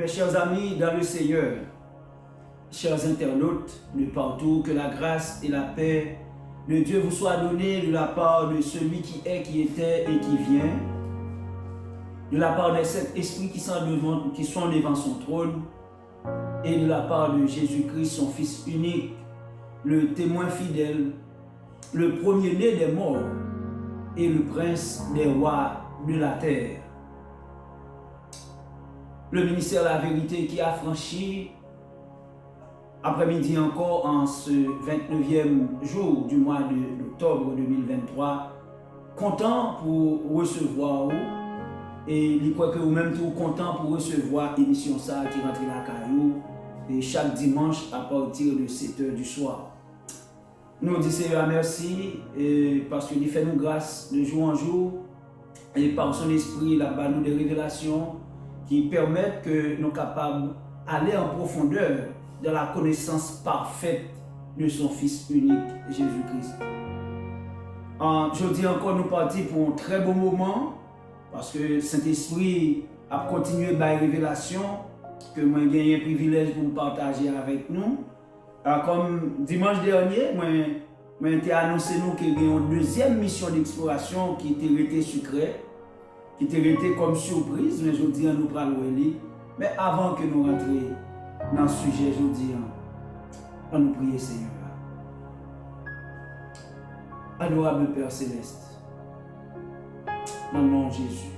Mes chers amis dans le Seigneur, chers internautes de partout, que la grâce et la paix de Dieu vous soient données de la part de celui qui est, qui était et qui vient, de la part de cet esprit qui sont devant son trône, et de la part de Jésus-Christ, son Fils unique, le témoin fidèle, le premier-né des morts et le prince des rois de la terre. Le ministère de la vérité qui a franchi après-midi encore en ce 29e jour du mois d'octobre 2023, content pour recevoir et il croit que vous-même tout content pour recevoir l'émission ça qui rentre la caillou et chaque dimanche à partir de 7h du soir. Nous disons Seigneur merci parce qu'il fait nous grâce de jour en jour et par son esprit là nous des révélations qui permettent que nous sommes capables d'aller en profondeur dans la connaissance parfaite de son Fils unique, Jésus-Christ. Aujourd'hui encore, nous partons pour un très bon moment, parce que Saint-Esprit a continué par révélation, que moi j'ai gagné un privilège pour partager avec nous. Comme dimanche dernier, moi j'ai annoncé nous qu'il y a une deuxième mission d'exploration qui était restée secrète, qui était restée comme surprise, mais aujourd'hui nous parlons de lui. Mais avant que nous rentrions dans le sujet, je dis, on nous prie Seigneur. Adorable Père Céleste, dans le nom de Jésus,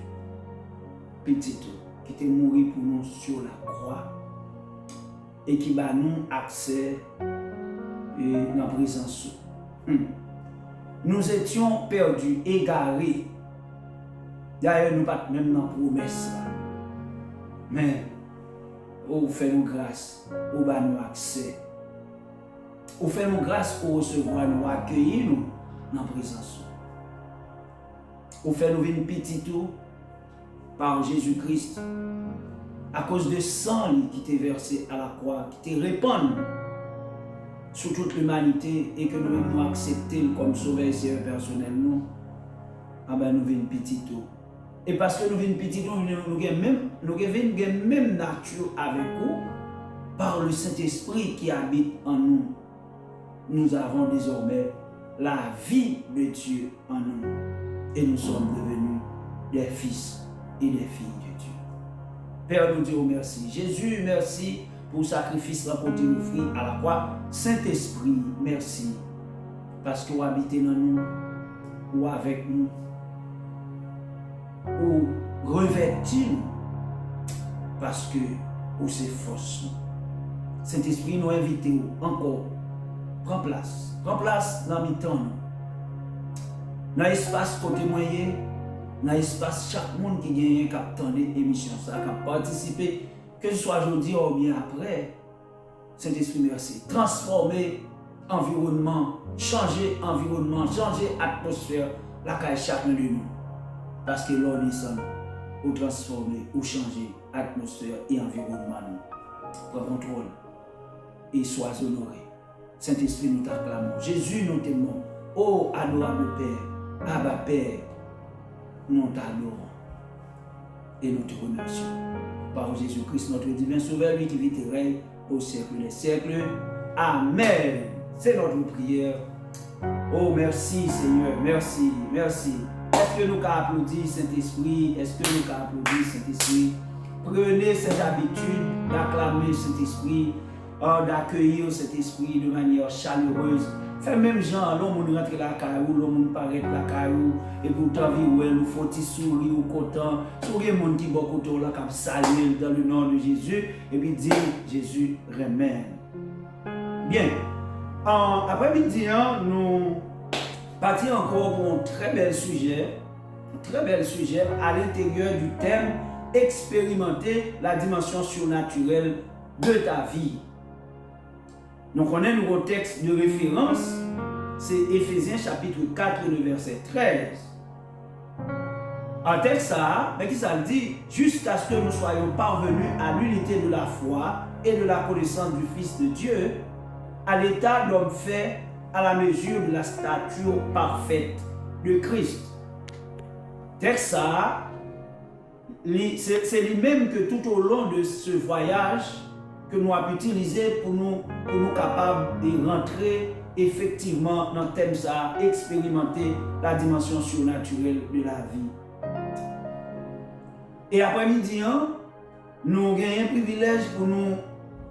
petit qui t'est mort pour nous sur la croix et qui va nous accès dans la présence. Nous étions perdus, égarés. D'ailleurs, nous ne pas même dans la promesse. Mais, vous faites nous grâce, vous va nous accès. Vous faites nous grâce pour recevoir nous, accueillir nous dans la présence. Vous faites nous venir petit tout par Jésus-Christ à cause de sang qui t'est versé à la croix, qui t'est répandu sur toute l'humanité et que nous nous accepter comme sauveur et Seigneur personnel nous. Ah ben nous venons petit tout. Et parce que nous venons petit, nous avons même nature avec vous par le Saint-Esprit qui habite en nous. Nous avons désormais la vie de Dieu en nous. Et nous sommes devenus des fils et des filles de Dieu. Père, nous disons merci. Jésus, merci pour le sacrifice rapporté au fruit à la croix. Saint-Esprit, merci. Parce que vous habitez dans nous, ou avec nous, ou revêtis-nous parce que vous c'est force. Saint-Esprit nous invite encore. Prends place dans le temps. Dans l'espace côté moyen, dans l'espace chaque monde qui gagne, qui attend l'émission, qui a participé, que ce soit aujourd'hui ou bien après. Saint-Esprit, merci. Transformer environnement, changer atmosphère, la caille chacun de nous. Parce que l'on est ensemble, ou transformer, ou changer atmosphère et environnement. Prends contrôle et sois honoré. Saint-Esprit, nous t'acclamons. Jésus, nous t'aimons. Oh, adorable Père, Abba Père, nous t'adorons et nous te remercions. Par Jésus-Christ, notre divin Sauveur, lui qui vit et règne au siècle des siècles. Amen. C'est notre prière. Oh, merci Seigneur, merci. Est-ce que nous applaudissons Saint-Esprit? Est-ce que nous applaudissons Saint-Esprit? Prenez cette habitude d'acclamer Saint-Esprit, d'accueillir Saint-Esprit de manière chaleureuse. Fait même genre, l'homme rentre la caillou, l'homme paraît la caillou, et pourtant, il faut qu'il sourit ou content. Souriez mon qui beaucoup là, comme saluer dans le nom de Jésus, et puis dire Jésus remède. Bien. Après-midi, nous partons encore pour un très bel sujet à l'intérieur du thème expérimenter la dimension surnaturelle de ta vie. Donc on a un nouveau texte de référence, c'est Éphésiens chapitre 4, le verset 13. En texte ça, mais qui ça le dit, jusqu'à ce que nous soyons parvenus à l'unité de la foi et de la connaissance du Fils de Dieu, à l'état d'homme fait à la mesure de la stature parfaite de Christ. Texte ça, c'est lui-même que tout au long de ce voyage que nous avons utilisé pour nous capables de rentrer effectivement dans le thème ça, expérimenter la dimension surnaturelle de la vie. Et après-midi, nous avons un privilège pour nous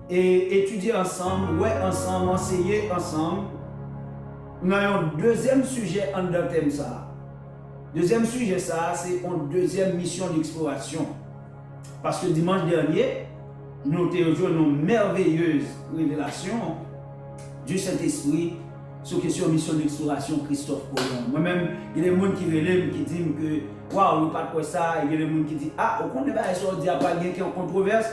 étudier ensemble, ensemble, enseigner ensemble. Nous avons un deuxième sujet en le thème ça. Deuxième sujet, ça, c'est une deuxième mission d'exploration. Parce que dimanche dernier, nous avons une merveilleuse révélation du Saint-Esprit sur la question de mission d'exploration Christophe Colomb. Moi-même, il y a des gens qui relèvent, qui disent que waouh, nous pas quoi ça, et il y a des gens qui disent ah, au compte de ça, il n'y a pas de controverse.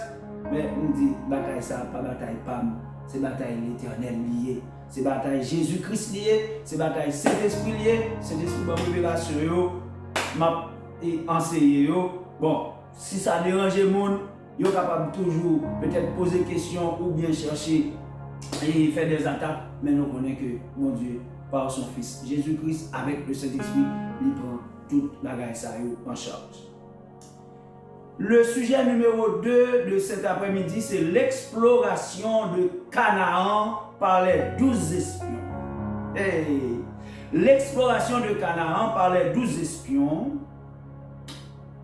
Mais on dit, bataille ça, pas bataille PAM, c'est bataille l'éternel lié. C'est bataille Jésus-Christ lié, c'est bataille Saint-Esprit lié, Saint-Esprit dans la révélation, m'a enseigné. Bon, si ça dérange le monde, il est capable toujours peut-être poser des questions ou bien chercher et faire des attaques, mais nous connaissons que mon Dieu, par son Fils Jésus-Christ, avec le Saint-Esprit, il prend toute la guerre en charge. Le sujet numéro 2 de cet après-midi, c'est l'exploration de Canaan par les 12 espions. Hey. L'exploration de Canaan par les 12 espions.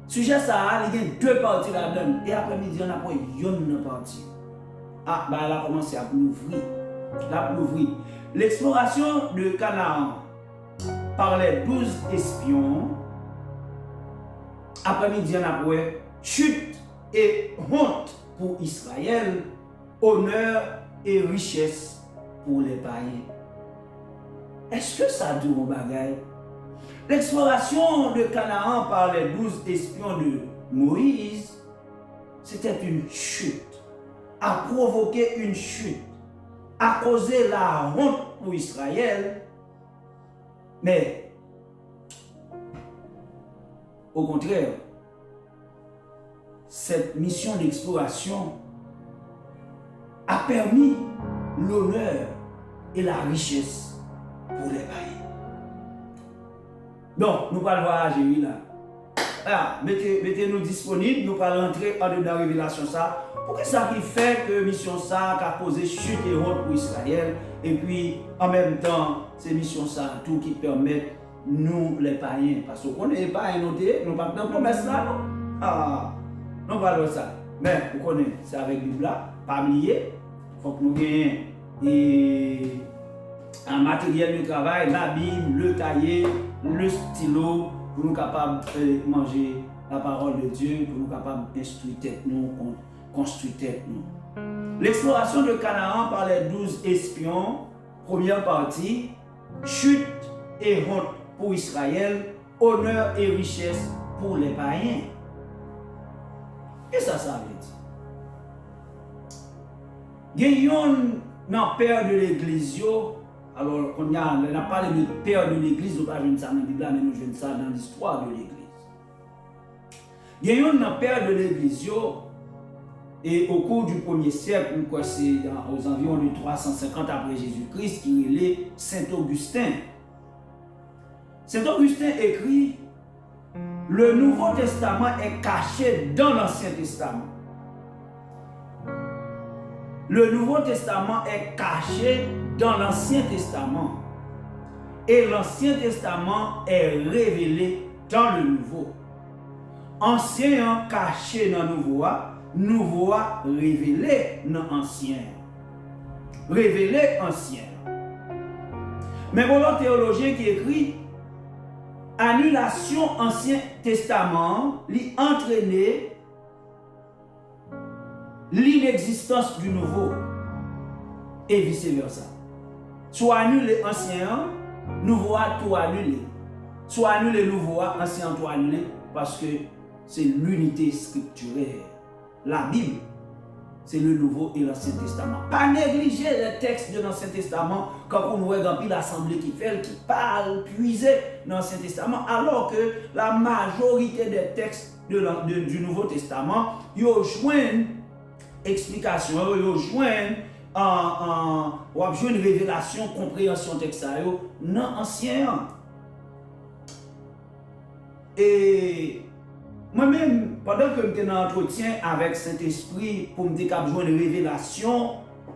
Sujet ça, il y a deux parties là-dedans. Et après-midi, on a pas une partie. Ah, bah elle a commencé à l'ouvrir. L'exploration de Canaan par les 12 espions. Après-midi, on a pas chute et honte pour Israël, honneur et richesse pour les païens. Est-ce que ça dure au bagaille? L'exploration de Canaan par les 12 espions de Moïse, c'était une chute, a provoqué une chute, a causé la honte pour Israël, mais au contraire, cette mission d'exploration a permis l'honneur et la richesse pour les païens. Donc, nous allons voyager là. Alors, mettez-nous disponibles, nous allons rentrer en dedans de la révélation ça. Pour que ça qui fait que mission ça a causé chute et honte pour Israël, et puis en même temps, c'est mission ça tout qui permet nous les païens, parce qu'on n'est pas noté, nous pas dans la promesse là, non? Ah, nous parlons de ça. Mais vous connaissez, c'est avec Bible là, pas oublier, il faut que nous ayons un matériel de travail, la Bible, le cahier, le stylo, pour nous capables de manger la parole de Dieu, pour nous capables d'instruire tête nous, construire tête nous. L'exploration de Canaan par les 12 espions, première partie, chute et honte pour Israël, honneur et richesse pour les païens. Et ça veut dire. Gagnons dans père de l'église. Alors, on a parlé de père de l'église, on ne parle pas de ça dans la Bible, mais nous jouons ça dans l'histoire de l'église. Gagnons dans père de l'église. Et au cours du 1er siècle, c'est aux environs de 350 après Jésus-Christ, qui est Saint Augustin. Saint Augustin écrit: le Nouveau Testament est caché dans l'Ancien Testament. Le Nouveau Testament est caché dans l'Ancien Testament. Et l'Ancien Testament est révélé dans le Nouveau. Ancien caché dans le Nouveau, Nouveau révélé dans l'Ancien. Révélé ancien. Mais voilà un théologien qui écrit: annulation Ancien Testament lui entraîner l'inexistence du Nouveau et vice versa. Soit annulé ancien, nouveau a tout annulé. Soit annulé nouveau, ancien tout annulé, parce que c'est l'unité scripturaire. La Bible, c'est le Nouveau et l'Ancien Testament. Pas négliger les textes de l'Ancien Testament quand on voit dans l'assemblée qui fait, qui parle, puiser dans l'Ancien Testament, alors que la majorité des textes du Nouveau Testament, ils joignent explication, ils joignent une révélation, compréhension texte dans l'Ancien. Et moi-même, pendant que je suis en entretien avec Saint-Esprit pour me dire qu'il y a une révélation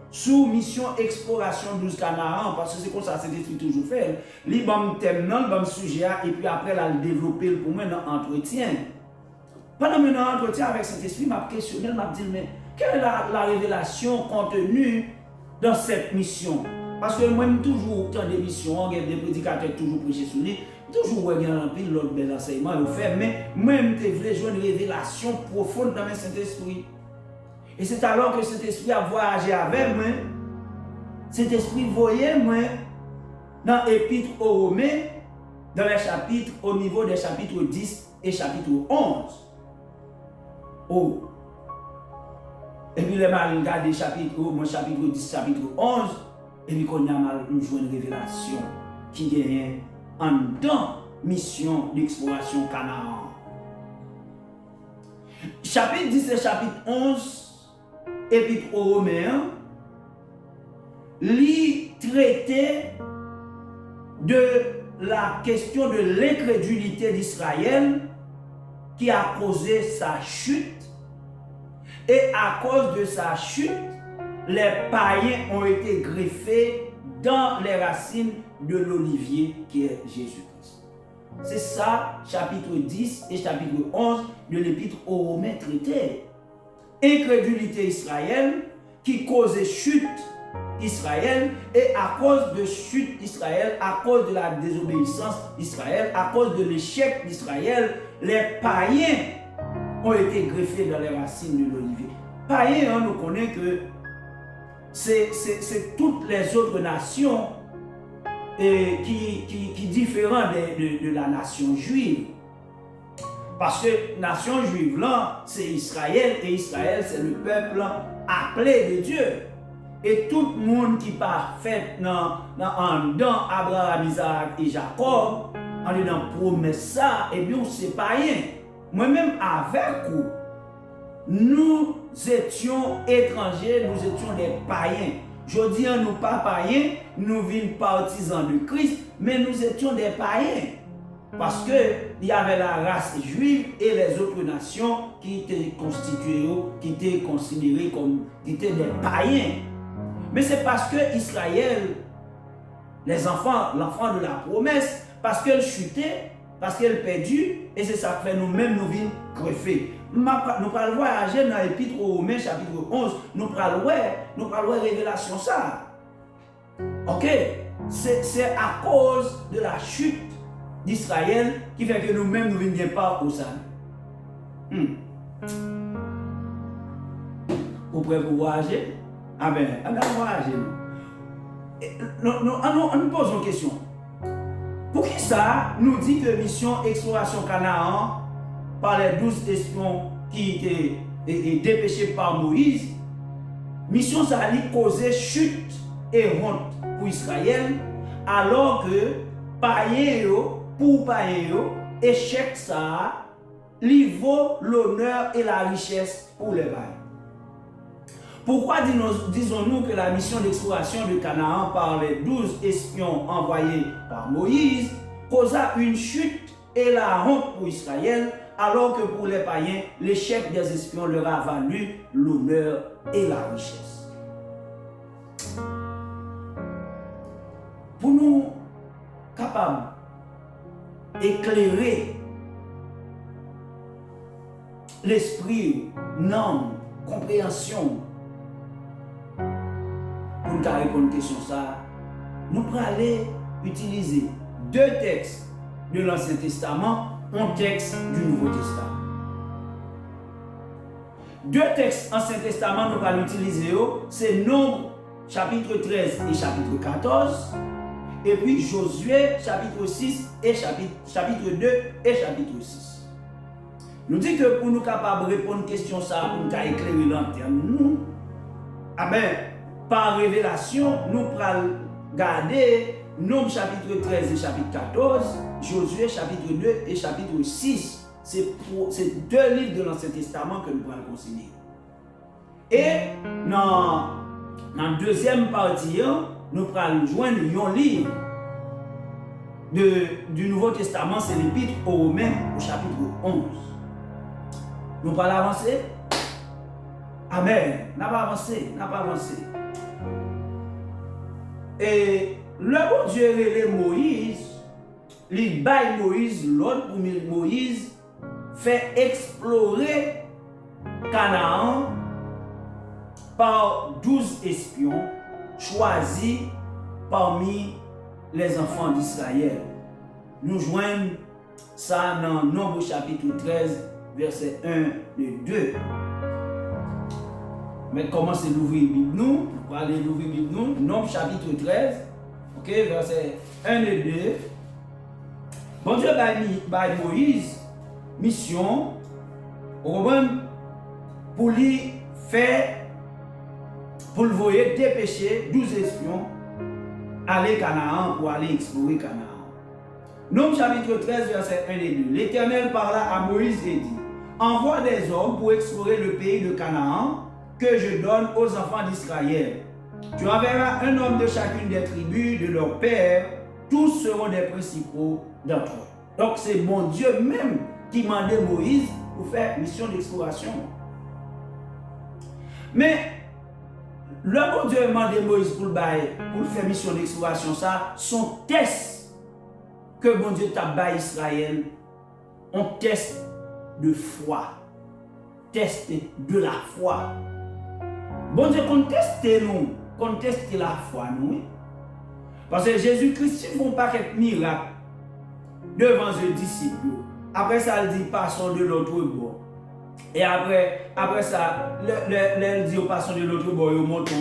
sous mission exploration 12 Canaan, parce que c'est comme ça Saint-Esprit toujours fait. Il va me thème, il va me sujet, et puis après, il va le développer pour moi dans l'entretien. Pendant que je suis en entretien avec Saint-Esprit, je me questionné, je me dit, mais quelle est la révélation contenue dans cette mission? Parce que moi, toujours, dans des missions, des prédicateurs toujours prêchés sur lui, toujours, il y a un pile l'autre bel enseignement, il fait, mais même, je voulais jouer une révélation profonde dans mon Saint-Esprit. Et c'est alors que cet esprit a voyagé avec moi. Cet esprit voyait moi dans l'épître aux Romains, dans les chapitres, au niveau des chapitres 10 et chapitre 11. Oh. Et puis les mal regardé chapitre 10, chapitre 11, et puis qu'on a mal joué une révélation qui gagne en dedans mission d'exploration Canaan. Chapitre 10 et chapitre 11, Épître aux Romains, lui traitait de la question de l'incrédulité d'Israël qui a causé sa chute. Et à cause de sa chute, les païens ont été greffés dans les racines de l'olivier qui est Jésus-Christ. C'est ça, chapitre 10 et chapitre 11 de l'Épître aux Romains traitait. Incrédulité Israël qui causait chute Israël, et à cause de chute Israël, à cause de la désobéissance d'Israël, à cause de l'échec d'Israël, les païens ont été greffés dans les racines de l'olivier. Païens, on nous connaît que c'est toutes les autres nations qui différent de la nation juive. Parce que la nation juive là, c'est Israël, et Israël c'est le peuple appelé de Dieu. Et tout le monde qui part fait dans Abraham, Isaac et Jacob, en est dans promesse ça, et bien c'est païen. Moi-même avec vous, nous étions étrangers, nous étions des païens. Je dis nous pas païens, nous vîmes partisans de Christ, mais nous étions des païens. Parce qu'il y avait la race juive et les autres nations qui étaient constituées, qui étaient considérées comme qui étaient des païens. Mais c'est parce que Israël, l'enfant de la promesse, parce qu'elle chutait, parce qu'elle perdue, et c'est ça que fait nous-mêmes nous vîmes greffés. Nous allons voyager dans l'Épître aux Romains, chapitre 11, nous allons voir révélation ça. Ok? C'est à cause de la chute d'Israël qui fait que nous-mêmes nous ne venons pas au salut. Vous pouvez vous voyager? Ah ben, on va voyager. On nous pose une question. Pour qui ça nous dit que mission exploration Canaan par les 12 espions qui étaient dépêchés par Moïse, mission ça allait causer chute et honte pour Israël, alors que païens pour païens, échec ça, il vaut l'honneur et la richesse pour les païens. Pourquoi disons-nous que la mission d'exploration de Canaan par les 12 espions envoyés par Moïse causa une chute et la honte pour Israël, alors que pour les païens, l'échec des espions leur a valu l'honneur et la richesse? Pour nous capables d'éclairer l'esprit, norme, compréhension, pour nous répondre à question ça, nous allons aller utiliser deux textes de l'Ancien Testament, un texte du Nouveau Testament. Deux textes Ancien Testament nous allons utiliser, c'est Nombre chapitre 13 et chapitre 14, et puis Josué chapitre 6 et chapitre 2 et chapitre 6. Nous dit que pour nous capables de répondre à question ça, pour nous éclairer l'antenne, nous, par révélation, nous allons garder Nombre chapitre 13 et chapitre 14, Josué chapitre 2 et chapitre 6. C'est deux livres de l'Ancien Testament que nous allons considérer. Et dans la deuxième partie, nous allons joindre un livre du Nouveau Testament, c'est l'Épître aux Romains au chapitre 11. Nous pas avancer. Amen. N'a pas avancé, n'a pas avancé. Et le bon Dieu relève Moïse, il baille Moïse, l'autre pour Moïse fait explorer Canaan par 12 espions choisis parmi les enfants d'Israël. Nous joignons ça dans Nombre chapitre 13, verset 1 et 2. Mais commencez l'ouvrir Bible nous, on va aller l'ouvrir Bible nous, Nombre chapitre 13, ok, verset 1 et 2. Bon Dieu by Moïse, mission, pour lui faire, pour le voyer dépêcher 12 espions, aller Canaan pour aller explorer Canaan. Nombre chapitre 13, verset 1 et 2. L'Éternel parla à Moïse et dit, envoie des hommes pour explorer le pays de Canaan que je donne aux enfants d'Israël. Tu enverras un homme de chacune des tribus de leur père, tous seront des principaux d'entre eux. Donc c'est mon Dieu même qui mandait Moïse pour faire mission d'exploration. Mais le bon Dieu mandait Moïse pour faire mission d'exploration, ça, son test que bon Dieu t'a baillé Israël, un test de foi, test de la foi. Bon Dieu conteste la foi, nous. Parce que Jésus-Christ, il ne fait pas quelques miracles devant ses disciples. Après ça, il dit, passons de l'autre bord. Et après ça, il dit, passons de l'autre bord, il monte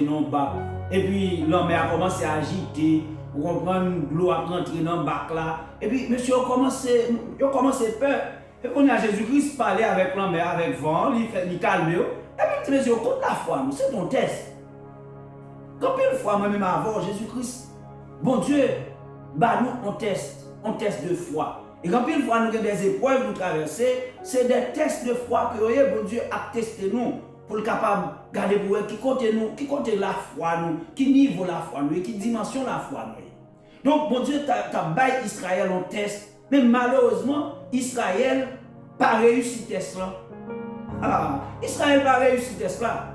dans le bac. Et puis, l'homme a commencé à agiter, on comprend l'eau a rentré dans le bac là. Et puis, monsieur, il a commencé peur. Et quand Jésus-Christ parlait avec l'homme, avec vent, il calme. Et puis, monsieur, contre la foi, c'est ton test. Combien de fois, moi-même avant Jésus-Christ, bon Dieu, bah nous, on teste de foi. Et combien de fois, nous avons des épreuves nous traverser, c'est des tests de foi que bon Dieu a testé nous, pour le capable de garder pour eux, qui compte la foi nous, qui niveau la foi nous, et qui dimension la foi nous. Donc, bon Dieu, t'as baillé Israël en test, mais malheureusement, Israël n'a pas réussi le test là. Israël n'a pas réussi le test là.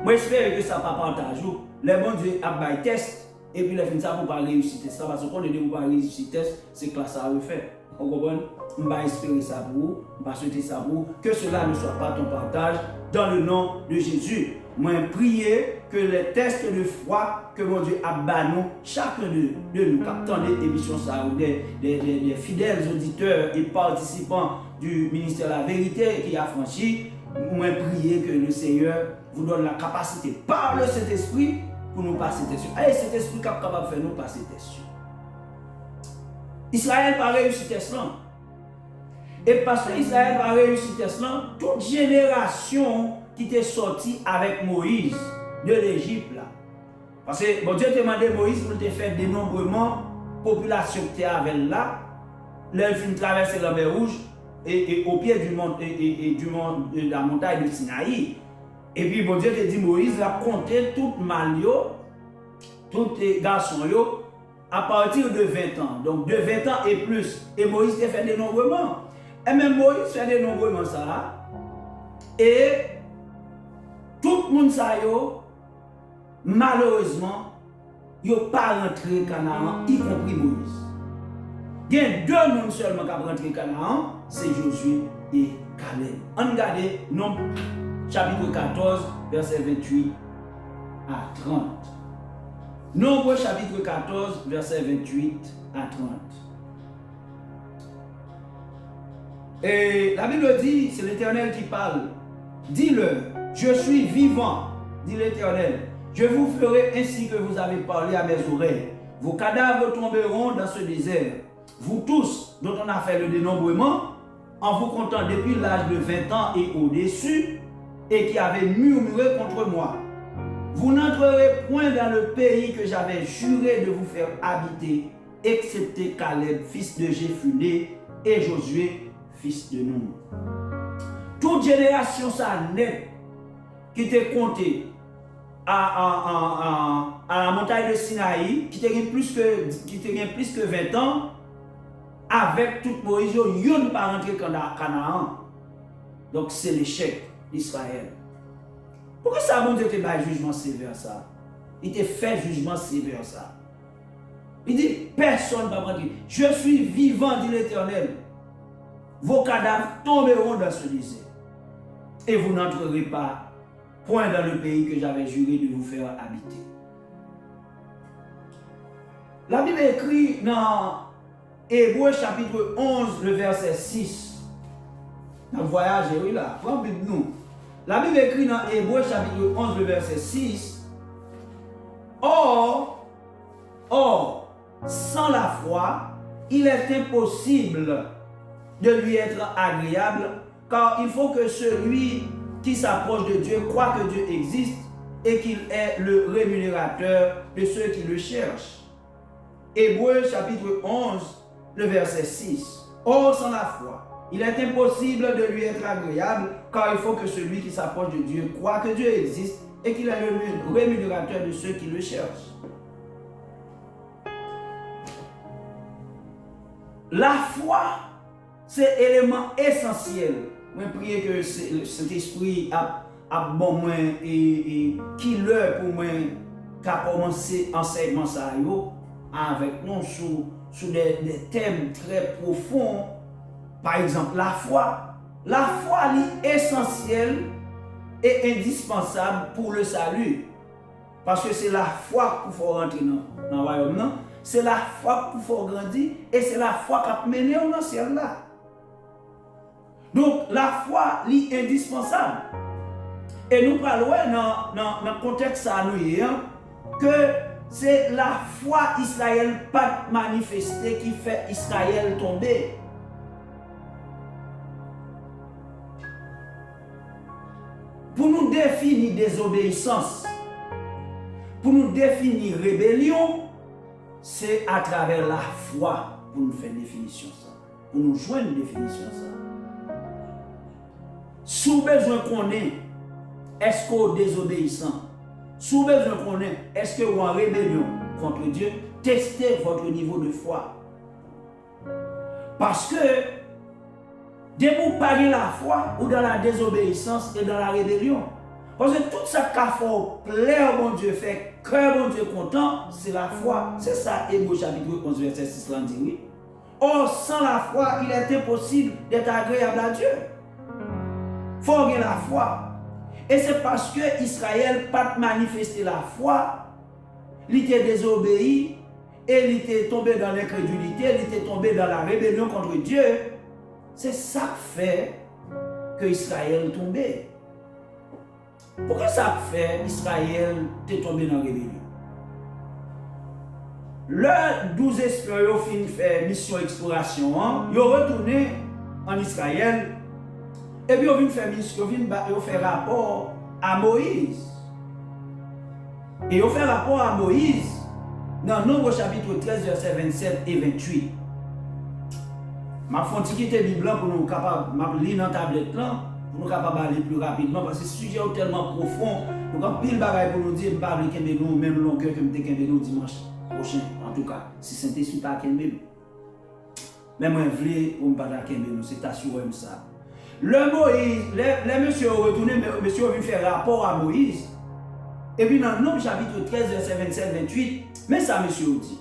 Moi, j'espère que ça ne va pas en jour. Les bon Dieu a baillé test. Et puis, les fins ça pour pas réussir test. Parce qu'on est pour pas réussir test, c'est que là, ça va faire. Vous comprenez? On va espérer ça pour vous, on va souhaiter ça pour vous. Que cela ne soit pas ton partage. Dans le nom de Jésus. Moi, prier que les tests de foi que mon Dieu a banni, chacun de nous, captants des émissions, des fidèles auditeurs et participants du ministère de la vérité qui a franchi, moi, prier que le Seigneur vous donne la capacité par le Saint-Esprit pour nous passer dessus. Et cet esprit capable de faire nous passer dessus. Israël n'a pas réussi test là. Et parce que Israël n'a pas réussi test là, toute génération qui était sortie avec Moïse de l'Égypte là. Parce que bon Dieu t'a demandé Moïse pour te faire dénombrement population qui était avec là. Là, il finit traverser la mer Rouge et au pied de la montagne de Sinaï. Et puis, bon Dieu te dit, Moïse a compté tout Malio, tous les garçons, à partir de 20 ans. Donc, de 20 ans et plus. Et Moïse a fait des dénombrement. Et même Moïse fait des dénombrement ça. Et tout le monde, ça, malheureusement, il n'a pas rentré au Canaan, y compris Moïse. Il y a deux personnes seulement qui ont rentré au Canaan, c'est Josué et Caleb. On regarde Nombre chapitre 14, verset 28 à 30. Nombre chapitre 14, verset 28 à 30. Et la Bible dit, c'est l'Éternel qui parle. Dis-leur, je suis vivant, dit l'Éternel. Je vous ferai ainsi que vous avez parlé à mes oreilles. Vos cadavres tomberont dans ce désert. Vous tous, dont on a fait le dénombrement, en vous comptant depuis l'âge de 20 ans et au-dessus, et qui avez murmuré contre moi. Vous n'entrerez point dans le pays que j'avais juré de vous faire habiter, excepté Caleb, fils de Jéphuné, et Josué, fils de Nun. Toute génération ça net qui était comptée à la montagne de Sinaï, qui était plus que 20 ans, avec tout Moïse, ils n'ont pas rentré dans Canaan. Donc c'est l'échec d'Israël. Pourquoi ça, bon Dieu, te fait jugement sévère ça? Il te fait jugement sévère ça. Il dit, personne ne va prendre. Je suis vivant, dit l'Éternel. Vos cadavres tomberont dans ce désert. Et vous n'entrerez pas, point dans le pays que j'avais juré de vous faire habiter. La Bible écrit dans Hébreux chapitre 11, le verset 6. Dans le voyage, oui là, prends Bible nous. La Bible écrit dans Hébreux chapitre 11, le verset 6. Or, sans la foi, il est impossible de lui être agréable, car il faut que celui qui s'approche de Dieu croit que Dieu existe et qu'il est le rémunérateur de ceux qui le cherchent. Hébreux chapitre 11, le verset 6. Or, sans la foi, il est impossible de lui être agréable, car il faut que celui qui s'approche de Dieu croit que Dieu existe et qu'il est le rémunérateur de ceux qui le cherchent. La foi, c'est l'élément essentiel. Je prie que cet esprit a bon moi et qui l'heure pour moi qu'a commencé l'enseignement ça avec nous sur des thèmes très profonds. Par exemple, la foi. La foi est essentielle et indispensable pour le salut. Parce que c'est la foi qu'il faut rentrer dans le royaume. C'est la foi qu'il faut grandir et c'est la foi qui a mené dans le ciel là. Donc la foi est indispensable. Et nous parlons dans le contexte que c'est la foi Israël pas manifestée qui fait Israël tomber. Pour nous définir désobéissance, pour nous définir rébellion, c'est à travers la foi pour nous faire une définition ça. Pour nous joindre une définition ça. Si vous besoin qu'on est, est-ce qu'on est désobéissant? Si vous besoin qu'on est, est-ce que vous en rébellion contre Dieu? Testez votre niveau de foi. Parce que dès que vous parlez la foi ou dans la désobéissance et dans la rébellion, parce que tout ça qu'il faut plaire au bon Dieu, fait cœur bon Dieu content, c'est la foi. C'est ça, Hébreux chapitre 11, verset 6, là, dit oui. Or, sans la foi, il est impossible d'être agréable à Dieu. Il faut avoir la foi. Et c'est parce que Israël n'a pas manifesté la foi, il était désobéi, et il était tombé dans l'incrédulité, il était tombé dans la rébellion contre Dieu. C'est ça qui fait que Israël est tombé. Pourquoi ça fait Israël est tombé dans la rébellion? Le 12 espions ont fini de faire mission exploration, ils ont retourné en Israël et puis ils ont fait mission, ils ont fait rapport à Moïse. Et ils ont fait rapport à Moïse dans Nombre chapitre 13, versets 27 et 28. Je vais quitter la Bible pour nous capables de lire dans la tablette là, pour nous capables d'aller plus rapidement parce que ce sujet est tellement profond. Nous avons pile de bagages pour nous dire, nous parler de nous, même longueur que nous avons dimanche prochain. En tout cas, si Saint-Esprit pas qu'elle nous. Mais moi, je veux qu'on ne pas nous, c'est assuré ça. Le Moïse, les messieurs ont retourné, messieurs ont faire rapport à Moïse. Et puis dans Nombre chapitre 13, verset 27-28, mais ça, monsieur dit.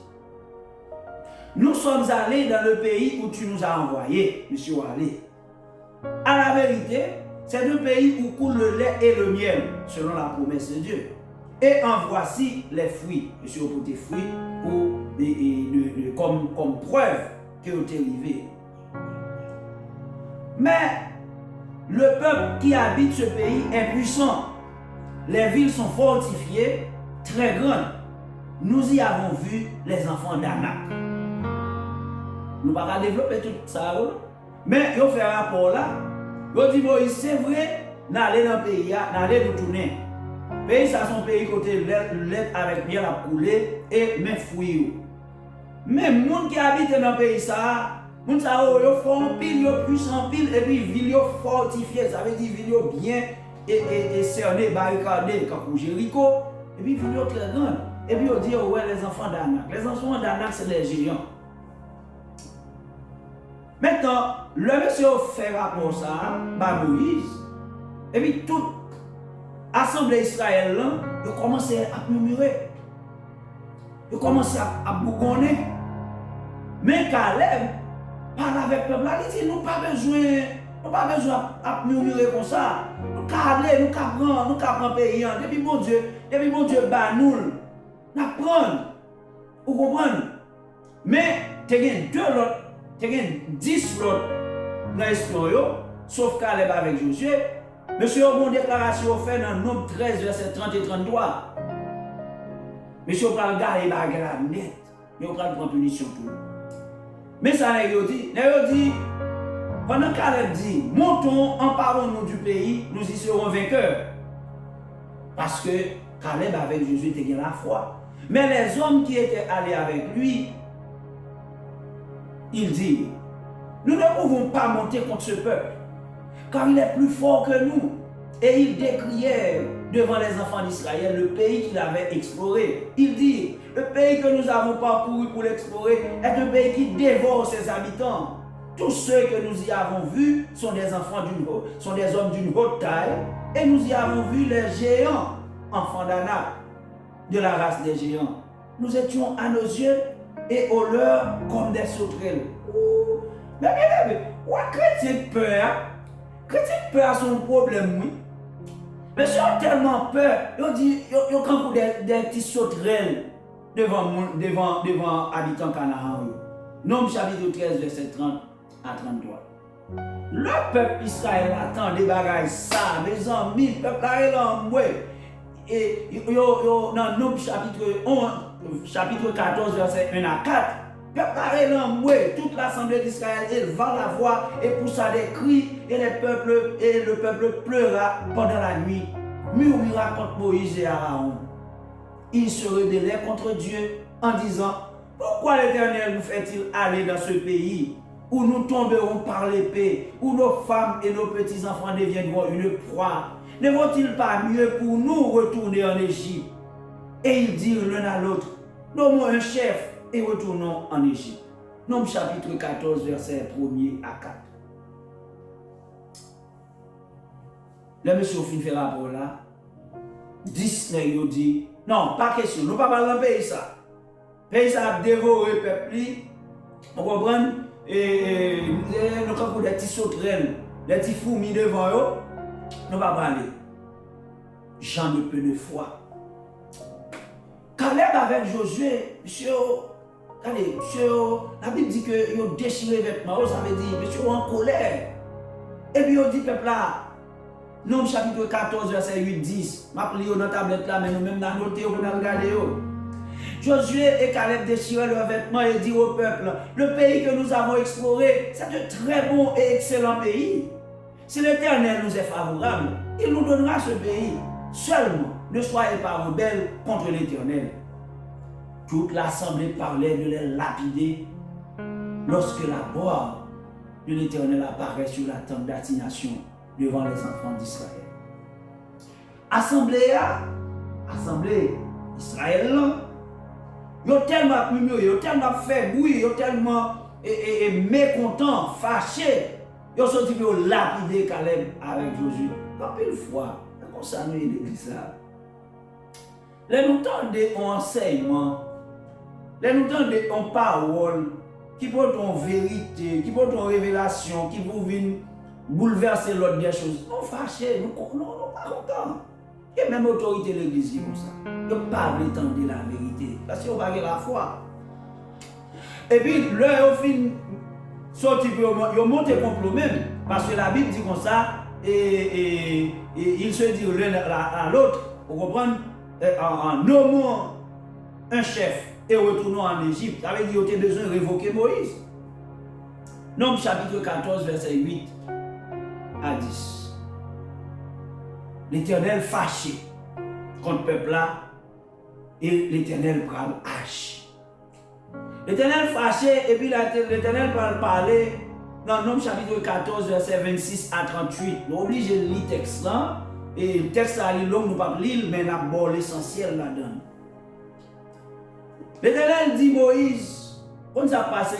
Nous sommes allés dans le pays où tu nous as envoyés, monsieur allé. À la vérité, c'est le pays où coule le lait et le miel, selon la promesse de Dieu. Et en voici les fruits, monsieur, pour tes fruits, comme preuve que vous êtes arrivé. Mais le peuple qui habite ce pays est puissant. Les villes sont fortifiées, très grandes. Nous y avons vu les enfants d'Anak. Nous ne pouvons pas développer tout ça. Mais ils ont fait un rapport là. Ils ont dit, Moïse, c'est vrai, d'aller dans le pays, d'aller retourner. Le pays, ça, son pays côté lait avec miel à couler et mes fruits. Mais les gens qui habitent dans le pays, ça, les gens ils font pile, ils puissant pile, et puis ils sont fortifiés. Ça veut dire qu'ils sont bien et cernés, barricadés, comme Jéricho. Et puis ils sont très grands. Et puis ils disent, ouais, les enfants d'Anak. Les enfants d'Anak, c'est les géants. Maintenant, le monsieur fait rapport ça, par Moïse, et puis toute l'Assemblée Israël, ils ont commencé à murmurer. Ils ont commencé à bougonner. Mais Caleb parle avec le peuple, il dit, nous pas besoin de murmurer comme ça. Nous aller, nous prendre le pays. Depuis mon Dieu, bat nous prendre. Vous comprenez? Mais tu as 10 autres dans l'histoire, sauf Caleb avec Josué. Monsieur a une déclaration faite dans Nombre 13, verset 30 et 33. Monsieur va le garder la net. Il va prendre punition pour nous. Mais ça n'a pas dit, pendant Caleb dit, montons, emparons-nous du pays, nous y serons vainqueurs. Parce que Caleb avec Josué était la foi. Mais les hommes qui étaient allés avec lui, il dit, nous ne pouvons pas monter contre ce peuple, car il est plus fort que nous. Et il décriait devant les enfants d'Israël le pays qu'il avait exploré. Il dit, le pays que nous avons parcouru pour l'explorer est un pays qui dévore ses habitants. Tous ceux que nous y avons vus sont des hommes d'une haute taille, et nous y avons vu les géants, enfants d'Anak, de la race des géants. Nous étions à nos yeux et aux leurs comme des sauterelles. Mais chrétien peur a son problème, oui. Mais ils ont tellement peur, ils dit, ils ont des petits sauterelles devant habitants Canaan. Nombre chapitre 13, verset 30 à 33. Le peuple Israël attend des bagages ça, mes amis, le peuple est là, et dans Nombre chapitre 14, verset 1 à 4, le peuple est là, toute l'assemblée d'Israël éleva la voix et poussa des cris, et le peuple pleura pendant la nuit, murmura contre Moïse et Aaron. Ils se rebellaient contre Dieu en disant, pourquoi l'Éternel nous fait-il aller dans ce pays où nous tomberons par l'épée, où nos femmes et nos petits-enfants deviendront une proie? Ne vaut-il pas mieux pour nous retourner en Égypte? Et ils dirent l'un à l'autre, nommons un chef et retournons en Égypte. Nombre chapitre 14, verset 1er à 4. Le monsieur fin fait rapport là, 10 nègres dit, non, pas question, nous ne pouvons pas parler dans le pays ça. Le pays ça a dévoré le peuple, on comprend, et nous avons des petits sauterelles, des petits fourmis devant eux, nous ne pouvons pas parler. J'en ai peu de foi. Caleb avec Josué, monsieur, la Bible dit que ils ont déchiré les vêtements, ça veut dire, monsieur, en colère. Et puis on dit, peuple là, Nombre chapitre 14, verset 8-10. Je vais lire dans la tablette là, mais nous-mêmes dans noté pour nous regarder. Josué et Caleb déchirèrent leurs vêtements et dirent au peuple, le pays que nous avons exploré, c'est un très bon et excellent pays. Si l'Éternel nous est favorable, il nous donnera ce pays. Seulement, ne soyez pas rebelles contre l'Éternel. Toute l'assemblée parlait de les lapider lorsque la gloire de l'Éternel apparaît sur la tente d'assignation devant les enfants d'Israël. Assemblée Israël, ils ont tellement murmuré, ils ont tellement fait bruit, ils ont tellement mécontents, fâchés, ils ont sorti pour lapider Caleb avec Josué. Pas une fois, comme ça nous l'église là. Les nous tendons un enseignement, les nous tendons une parole qui porte une vérité, qui porte une révélation, qui vous vient bouleverser l'ordre des choses. Nous fâchés, nous pas contents. Et même l'autorité de l'église comme ça. Ils ne pas entendre la vérité. Parce qu'ils n'ont pas la foi. Et puis, leur fin sorti, ils ont monté contre eux-mêmes. Parce que la Bible dit comme ça, et ils se disent l'un à l'autre, vous comprenez, en nommant un chef et retournant en Égypte. Ça veut dire qu'ils ont besoin de révoquer Moïse. Nombre chapitre 14, verset 8 à 10. L'Éternel fâché contre le peuple là, et l'Éternel prend hache. L'Éternel fâché, et puis l'Éternel parler dans Nombre chapitre 14, verset 26 à 38. Nous obligons de lire le texte là, et le texte là, nous ne pas lire, mais nous avons l'essentiel là-dedans. L'Éternel dit Moïse, comment ça passe?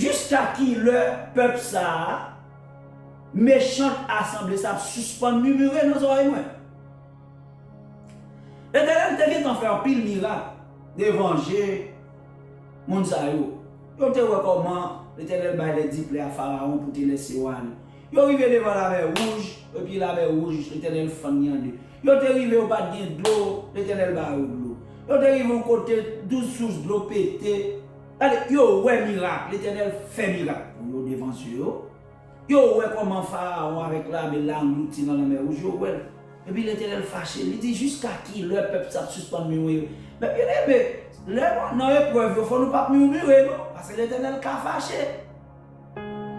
jusqu'à qui le peuple ça, méchante assemblée, ça suspend murmurer dans nos oreilles. L'Éternel te vient en faire pile miracle, d'évangile, moun sa yo. Yo te voit comment l'Éternel ba les diplômes à Pharaon pour te laisser aller. Yo arrivé devant la mer rouge, et puis la mer rouge, l'Éternel fan yande. Yo te arrivé au bas de l'eau, l'Éternel ba de l'eau. Yo te arrivé au côté 12 sources de l'eau pété. Allez, yo ouais miracle, l'Éternel fait miracle. Yo devant yo. Yo ouais comment Pharaon avec la langue dans la mer rouge, yo ouais. Et puis l'Éternel fâché, il dit jusqu'à qui le peuple ça suspend murmurer. Mais bien aimé, dans l'épreuve, il faut nous pas murmurer, non? Parce que l'Éternel a fâché.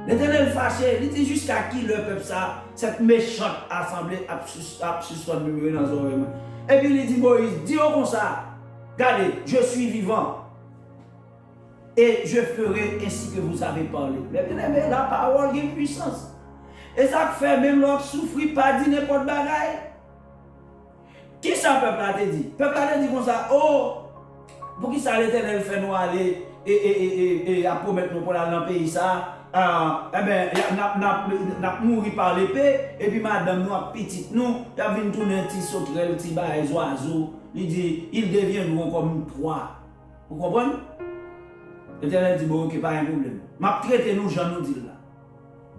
L'Éternel fâché, il dit jusqu'à qui le peuple ça, cette méchante assemblée a suspend murmurer dans les oreilles. Et puis il dit Moïse, dis-moi comme ça, regardez, je suis vivant. Et je ferai ainsi que vous avez parlé. Mais bien aimé, la parole a une puissance. Et ça fait même l'autre souffrir, pas dire n'importe bagaille. Qui ça peuple a te dit? Peuple a te dit comme ça, oh, pour qui ça l'Éternel fait nous aller et à promettre nous pour aller dans le pays ça, eh bien, n'a mourir par l'épée, et puis madame nous, petite nous, il a vu tourner un petit sauterelle, un petit bail, oiseau, il dit, il devient nous comme une proie. Vous comprenez? L'Éternel dit, bon, ok, pas un problème. M'a traité nous, Jean nous dit là.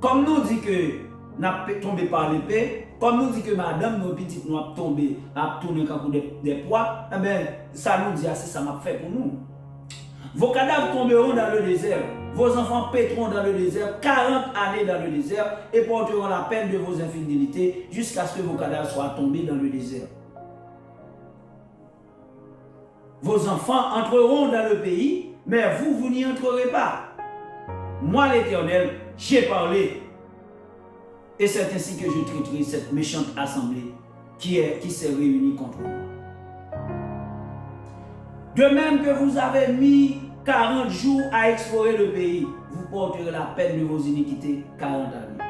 Comme nous dit que n'a tombé par l'épée, comme nous dit que madame, nos petites nous a tombé, a tourné comme des poids, eh bien, ça nous dit assez, ça m'a fait pour nous. Vos cadavres tomberont dans le désert, vos enfants péteront dans le désert, 40 années dans le désert, et porteront la peine de vos infidélités, jusqu'à ce que vos cadavres soient tombés dans le désert. Vos enfants entreront dans le pays, mais vous n'y entrerez pas. Moi, l'Éternel, j'ai parlé. Et c'est ainsi que je traiterai cette méchante assemblée qui s'est réunie contre moi. De même que vous avez mis 40 jours à explorer le pays, vous porterez la peine de vos iniquités 40 années.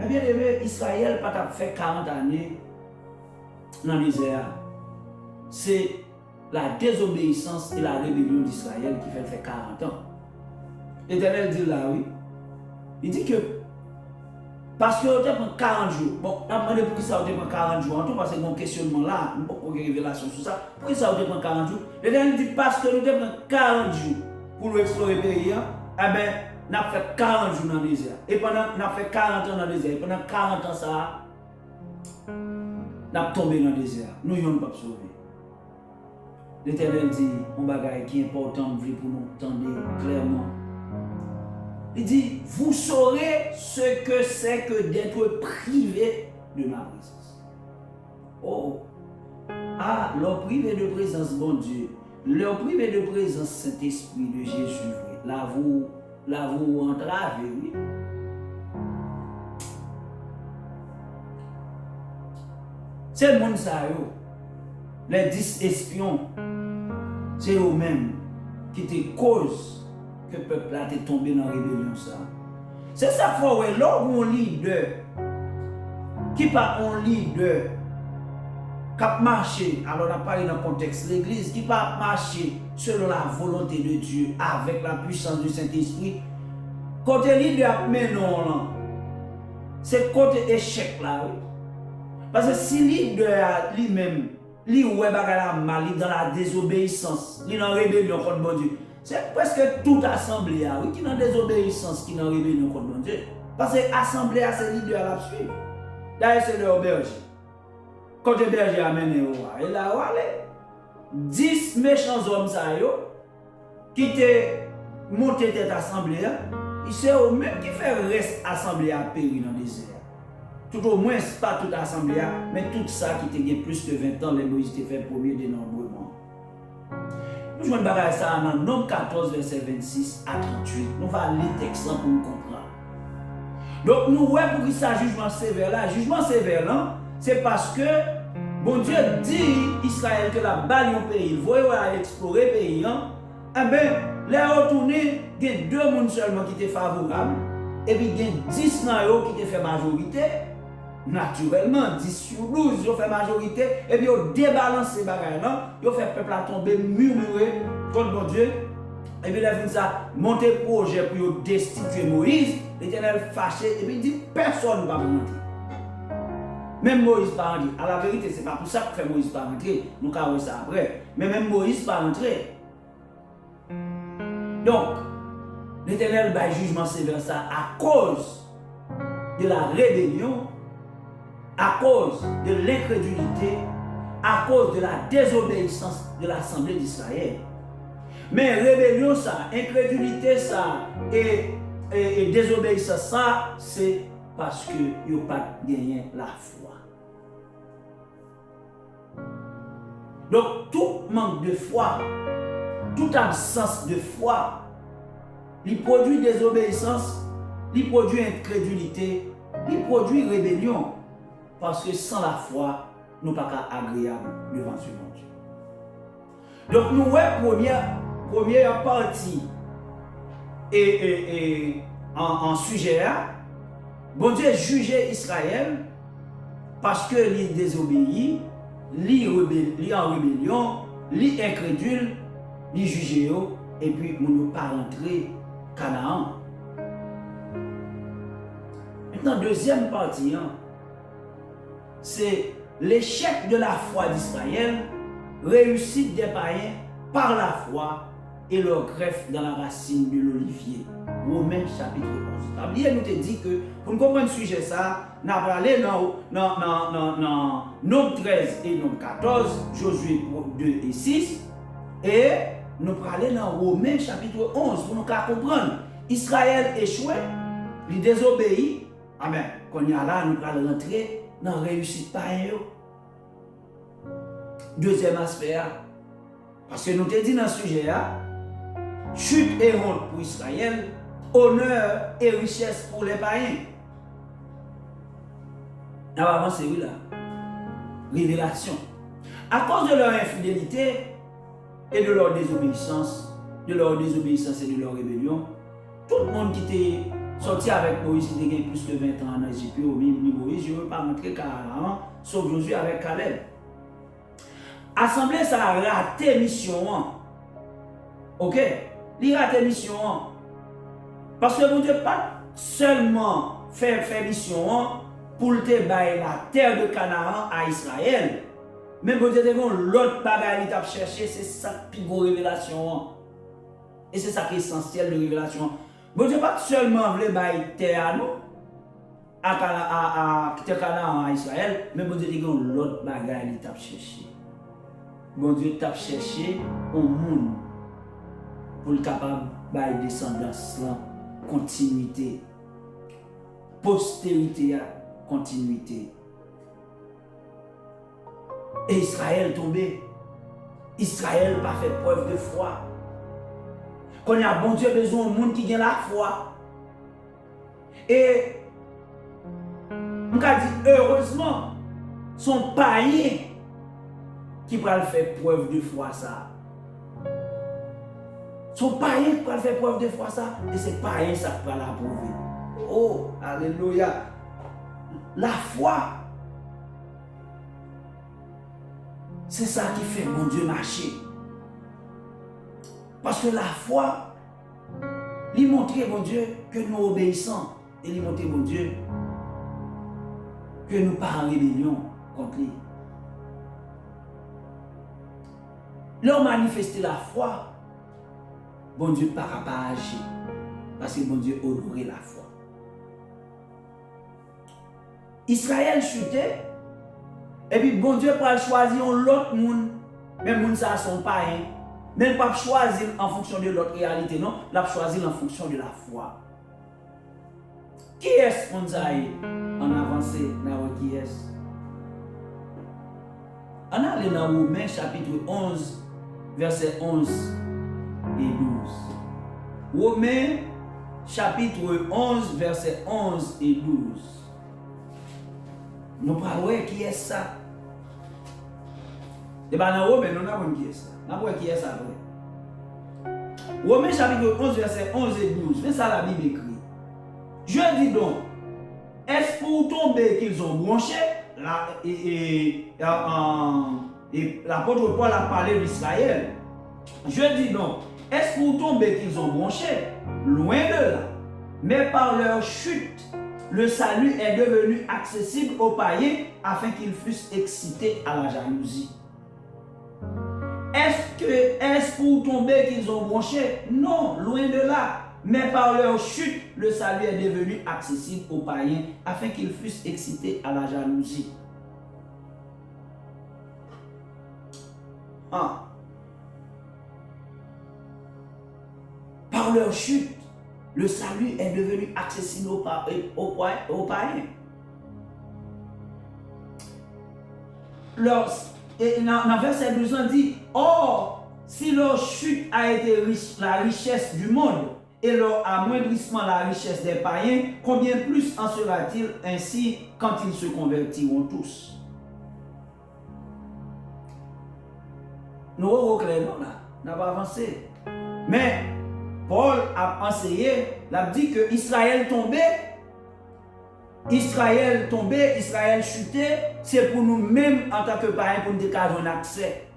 Mais bien aimé, Israël n'a pas fait 40 années dans le désert. C'est la désobéissance et la rébellion d'Israël qui fait 40 ans. L'Éternel dit là, oui. Il dit que parce que vous avez 40 jours. Bon, on a demandé pour qui ça vous prend 40 jours. En tout cas, c'est mon questionnement là. Nous avons une révélation sur ça. Pour qui ça vous prend 40 jours? L'Éternel dit parce que nous avons 40 jours pour nous explorer le pays. Eh bien, nous avons fait 40 jours dans le désert. Et pendant, nous avons fait 40 ans dans le désert. Et pendant 40 ans, ça, nous avons tombé dans le désert. Nous n'avons pas sauvé. L'Éternel dit, un bagage qui est important pour nous entendre clairement. Il dit, vous saurez ce que c'est que d'être privé de ma présence. Oh, ah, leur privé de présence, bon Dieu, leur privé de présence, Saint-Esprit de Jésus, là vous entravez, oui. C'est le monde ça, les 10 espions, c'est eux-mêmes qui te causent que le peuple a été tombé dans la rébellion. C'est ça qu'il faut voir. Lorsqu'on leader, qui pas un leader, qui a marché, alors on a parlé dans le contexte de l'église, qui pas marché selon la volonté de Dieu, avec la puissance du Saint-Esprit, côté leader, mais non, c'est côté échec là. Oui. Parce que si leader lui-même, lui ouais bagala mal, dans la désobéissance, il est en rébellion contre bon Dieu. C'est presque toute assemblée oui, qui est dans désobéissance, qui est en rébellion contre bon Dieu. Parce que l'assemblée a ses leaders à la suivre. D'ailleurs, c'est leur berger. Quand le berger a mené au roi, il a allé 10 méchants hommes qui étaient montés cette assemblée, c'est eux-mêmes qui font reste assemblée à périr dans le désert. Tout au moins, pas toute assemblée, mais tout ça qui était plus que 20 ans, les Moïse étaient fait premier dénombrement. Nous jouons ça dans Nombre 14, verset 26 à 38. Nous allons lire le texte pour nous comprendre. Donc, nous voyons pour qui ça jugement sévère là. Jugement sévère là, c'est parce que bon Dieu dit Israël que la balle au pays, il voyait aller explorer le pays. Eh bien, les retournés, il y a 2 personnes seulement qui étaient favorables. Et puis, il y a 10 qui étaient fait majorité. Naturellement, 10 sur 12, ils ont fait majorité, et puis ils ont débalancé ces bagages là, ils ont fait le peuple à tomber, murmurer contre bon Dieu. Et puis là, ça, monter projet pour destituer Moïse, l'Éternel fâché, et puis il dit, personne ne va monter. Même Moïse pas rentrer. À la vérité, ce n'est pas pour ça que Moïse pas rentrer. Nous avons ça après. Mais même Moïse pas rentrer. Donc, l'Éternel va jugement sévère ça à cause de la rébellion, à cause de l'incrédulité, à cause de la désobéissance de l'Assemblée d'Israël. Mais rébellion ça, incrédulité ça et désobéissance ça, c'est parce que ils n'ont pas gagné la foi. Donc tout manque de foi, toute absence de foi, il produit désobéissance, il produit incrédulité, il produit rébellion. Parce que sans la foi, nous ne sommes pas agréables devant ce bon Dieu. Donc nous voyons première partie en sujet là, bon Dieu jugeait Israël parce que il désobéit, il en rébellion, il incrédule, il jugeait et puis nous ne pas rentrer Canaan. Maintenant deuxième partie, c'est l'échec de la foi d'Israël, réussite des païens par la foi et leur greffe dans la racine de l'olivier. Romains chapitre 11. La Bible nous te dit que pour nous comprendre ce sujet, nous allons aller dans Nombre 13 et Nombre 14, Josué 2 et 6, et nous allons aller dans Romains chapitre 11 pour nous comprendre. Israël échoué, il désobéit. Amen. Quand il y a là, nous allons rentrer dans la réussite païen. Deuxième aspect, parce que nous te dit dans ce sujet, chute et honte pour Israël, honneur et richesse pour les païens. On va avancer, oui, là. Révélation. À cause de leur infidélité et de leur désobéissance et de leur rébellion, tout le monde qui était sorti avec Moïse, qui était plus que 20 ans en Égypte, au même Moïse, je ne veux pas rentrer carrément, sauf Josué avec Caleb. Assemblée, ça a raté mission. Ok? Il a raté mission. Parce que vous ne devez pas seulement faire mission pour te bailler la terre de Canaan à Israël. Mais vous devez l'autre bagaille qui a cherché, c'est ça qui est révélation. Et c'est ça qui est essentiel de révélation. Vous ne devez pas seulement bailler terre à nous, à Canaan à Israël, mais vous devez l'autre bagaille qui a cherché. Bon Dieu t'a cherché au monde pour le capable de descendance, continuité, postérité, continuité. Et Israël tombé. Israël pas fait preuve de foi. Quand il y a bon Dieu besoin de monde qui a la foi. Et on a dit heureusement, son païen qui va faire preuve de foi ça. Son païen qui va faire preuve de foi ça, et c'est païen ça qui va l'approuver. Oh, alléluia. La foi, c'est ça qui fait mon Dieu marcher. Parce que la foi, lui montrer mon Dieu que nous obéissons, et lui montrer mon Dieu que nous pas en rébellion contre lui. Leur manifester la foi, bon Dieu ne pourra pas agir. Parce que bon Dieu honorait la foi. Israël chutait, et puis bon Dieu pourra choisir l'autre monde, même monde ça son païen, même pas choisir en fonction de l'autre réalité, non, l'a choisir en fonction de la foi. Qui est-ce qu'on a en avancé dans qui est-ce? On a allé dans Romains chapitre 11, versets 11 et 12. Romains chapitre 11, versets 11 et 12. Nous parlons qui est ça? Et bien dans Romains, nous n'avons qui est ça. Nous avons qui est ça. Romains chapitre 11, versets 11 et 12. C'est ça la Bible écrit. Je dis donc, est-ce pour tomber qu'ils ont bronché? L'apôtre Paul a parlé d'Israël. Je dis donc, Est-ce pour tomber qu'ils ont bronché? Loin de là. Mais par leur chute, le salut est devenu accessible aux païens afin qu'ils fussent excités à la jalousie. Est-ce pour tomber qu'ils ont bronché? Non, loin de là. Mais par leur chute, le salut est devenu accessible aux païens afin qu'ils fussent excités à la jalousie. Par leur chute, le salut est devenu accessible aux païens. Dans verset 12, on dit, or, si leur chute a été la richesse du monde et leur amoindrissement la richesse des païens, combien plus en sera-t-il ainsi quand ils se convertiront tous? Nous reclaimons là, nous n'avons pas avancé. Mais Paul a enseigné, il a dit que Israël tombé, Israël chuté, c'est pour nous-mêmes en tant que païens pour nous décaler un accès.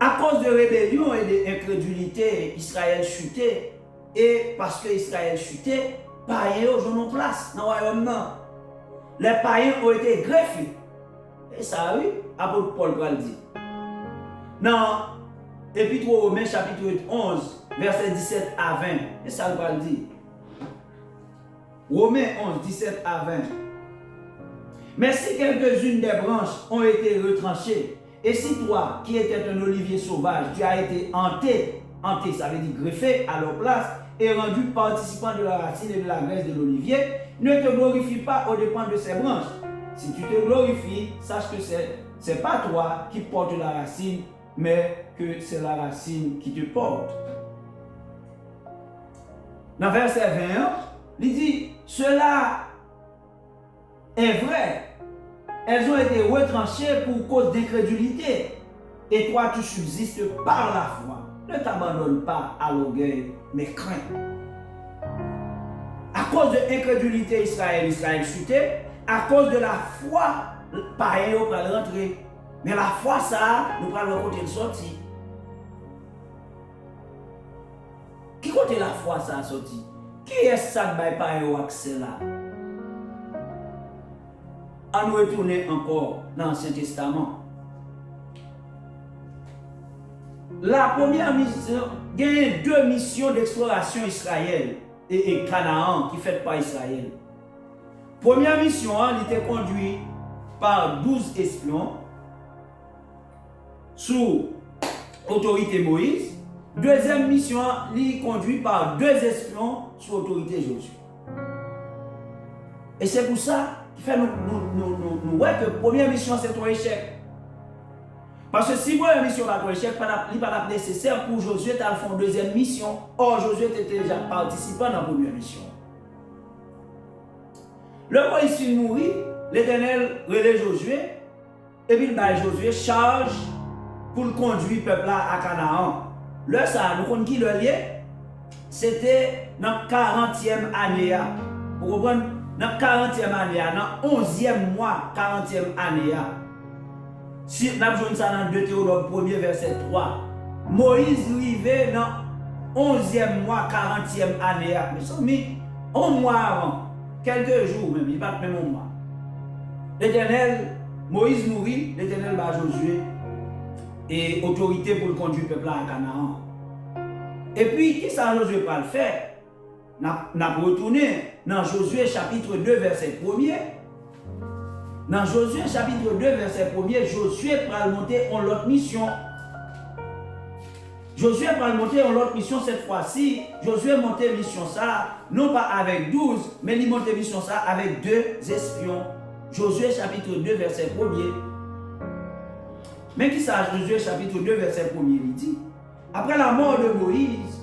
À cause de rébellion et d'incrédulité, Israël chuté. Et parce que Israël chuté, païens ont place dans le royaume. Les païens ont été greffés. Et ça, oui, apôtre Paul va le dire. Dans l'Épître aux Romains, chapitre 11, versets 17 à 20. Et ça va le dire. Romains 11, 17 à 20. Mais si quelques-unes des branches ont été retranchées, et si toi, qui étais un olivier sauvage, tu as été hanté, ça veut dire greffé à leur place, et rendu participant de la racine et de la graisse de l'olivier, ne te glorifie pas aux dépens de ces branches. Si tu te glorifies, sache que ce n'est pas toi qui portes la racine, mais que c'est la racine qui te porte. Dans verset 21, il dit, cela est vrai. Elles ont été retranchées pour cause d'incrédulité. Et toi, tu subsistes par la foi. Ne t'abandonne pas à l'orgueil, mais crains. À cause de l'incrédulité, Israël chuté. À cause de la foi, païen, on va rentrer. Mais la foi, ça, nous allons côté de sortir. Qui côté la foi, ça a sorti? Qui est ça qui n'a pas accès là? À nous retourner encore dans l'Ancien Testament. La première mission, il y a deux missions d'exploration Israël et Canaan qui faites par Israël. Première mission, elle était conduite par 12 espions sous autorité Moïse. Deuxième mission, elle est conduite par 2 espions sous autorité Josué. Et c'est pour ça qu'il fait nous voyons que la première mission c'est un échec. Parce que si la première mission est un échec, il n'est pas nécessaire pour Josué de faire une deuxième mission. Or, Josué était déjà participant dans la première mission. Le Moïse finit mourir, l'Éternel relève Josué, et puis Josué charge pour conduire le peuple à Canaan. Le ça, nous connaissons qui le lien? C'était dans la 40e année. Vous comprenez? Dans la 40e année, dans le 11e mois, 40e année. Si nous avons ça dans Deutéronome 1er verset 3, Moïse arrivait dans le 11e mois, 40e année. Mais ça mis un mois avant, quelques jours même, il pas même un mois. L'Éternel, Moïse mourit, l'Éternel va Josué et autorité pour le conduire le peuple à Canaan. Et puis, qui ça Josué va le faire? N'a retourné dans Josué chapitre 2 verset 1er. Dans Josué chapitre 2 verset 1er, Josué va monter en l'autre mission. Josué va monter en l'autre mission cette fois-ci. Josué monter mission ça, non pas avec 12, mais il monte mission ça avec 2 espions. Josué chapitre 2 verset 1er. Mais qui ça Josué chapitre 2 verset 1er, il dit, après la mort de Moïse,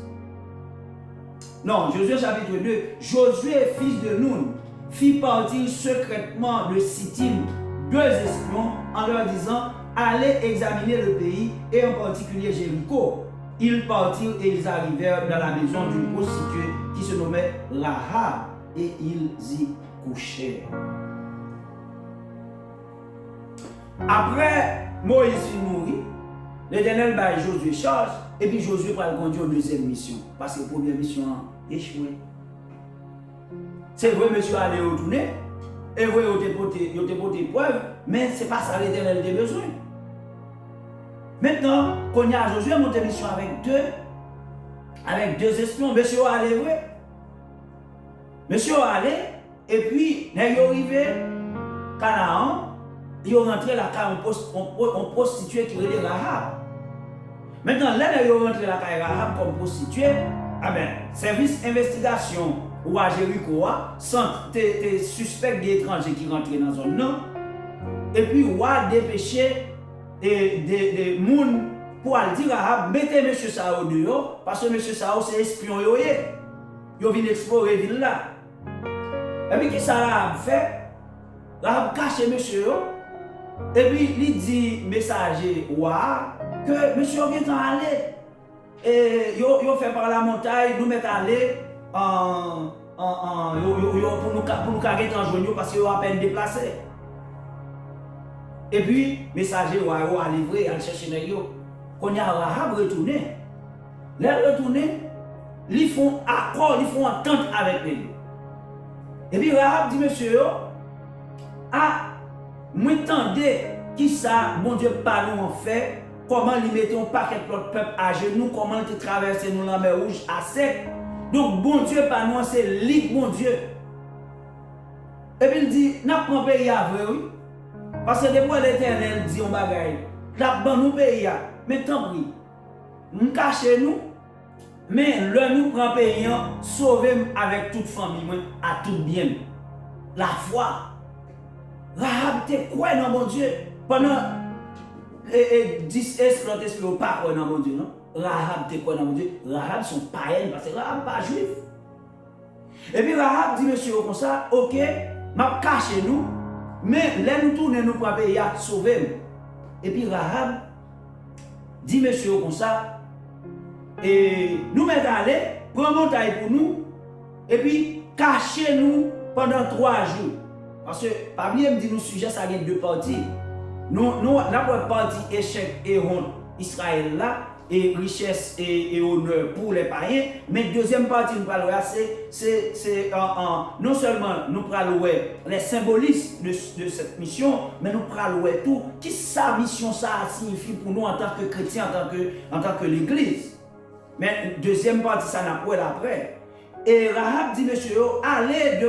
non, Josué chapitre 2, Josué, fils de Nun, fit partir secrètement de Sittim 2 espions en leur disant, allez examiner le pays et en particulier Jéricho. Ils partirent et ils arrivèrent dans la maison d'une prostituée qui se nommait Rahab et ils y couchèrent. Après, Moïse finit mourir, l'Éternel bat Josué charge, et puis Josué va le conduire aux deuxième mission. Parce que la première mission a échoué. C'est vrai, monsieur allait retourner, et vrai, il a porté preuve, mais ce n'est pas ça l'Éternel a besoin. Maintenant, quand il y a Josué, monté mission avec deux espions, monsieur allait vrai. Monsieur allait, et puis, il est arrivé Canaan, il est rentré là on prostituée qui est Rahab. Maintenant, là, il est rentré là Rahab comme prostituée, ah ben, service investigation ou à Jéricho, sans tes suspects d'étrangers qui rentrent dans la zone, non. Et puis, ou à dépêcher des gens pour aller dire Rahab, mettez monsieur Sao dehors, parce que monsieur Sao c'est espion, il vient explorer la ville là. Et puis, qu'est-ce que Rahab fait? Rahab cache monsieur, et puis il dit messager que monsieur est allé, et il fait par la montagne, nous mettons aller pour nous arrêter en journée parce qu'il est à peine déplacé. Et puis, messager a livré, à chercher les gens. Quand il y a Rahab retourné, les retourner, ils font accord, ils font entente avec les. Et puis Rahab dit, monsieur, moi tendez qui ça, mon Dieu, pas nous en fait, comment ils mettent un paquet de notre peuple à genoux, comment ils traversent nous la mer rouge à sec. Donc, bon Dieu, pas nous, c'est libre, mon Dieu. Et puis il dit, n'a pas un pays à vrai, oui. Parce que depuis l'Éternel dit, on bagaille, n'a pas nous pays à, mais tant pis, nous cachez nous. Mais le nous prend payant, sauver avec toute famille, à tout bien. La foi. Rahab te quoi dans mon Dieu? Pendant 10 exploits, pas quoi dans mon Dieu, non? Rahab te quoi dans mon Dieu? Rahab sont païens parce que Rahab pas juif. Et puis Rahab dit, monsieur, comme ça, ok, m'a caché nous, mais là nous tournons, nous prend payant, sauver. Et puis Rahab dit, monsieur, comme ça, et nous mettons aller, prendre montagne pour nous, et puis cachez-nous pendant 3 jours. Parce que parmi les nous sujets, ça vient de 2 parties. Nous avons partie échec et honte Israël là, et richesse et honneur pour les païens. Mais deuxième partie, nous parlons c'est non seulement nous parlons les symbolismes de cette mission, mais nous parlons tout. Qu'est-ce que sa mission ça signifie pour nous en tant que chrétiens, en tant que l'Église. Mais deuxième partie, ça n'a pas après. Et Rahab dit, monsieur, allez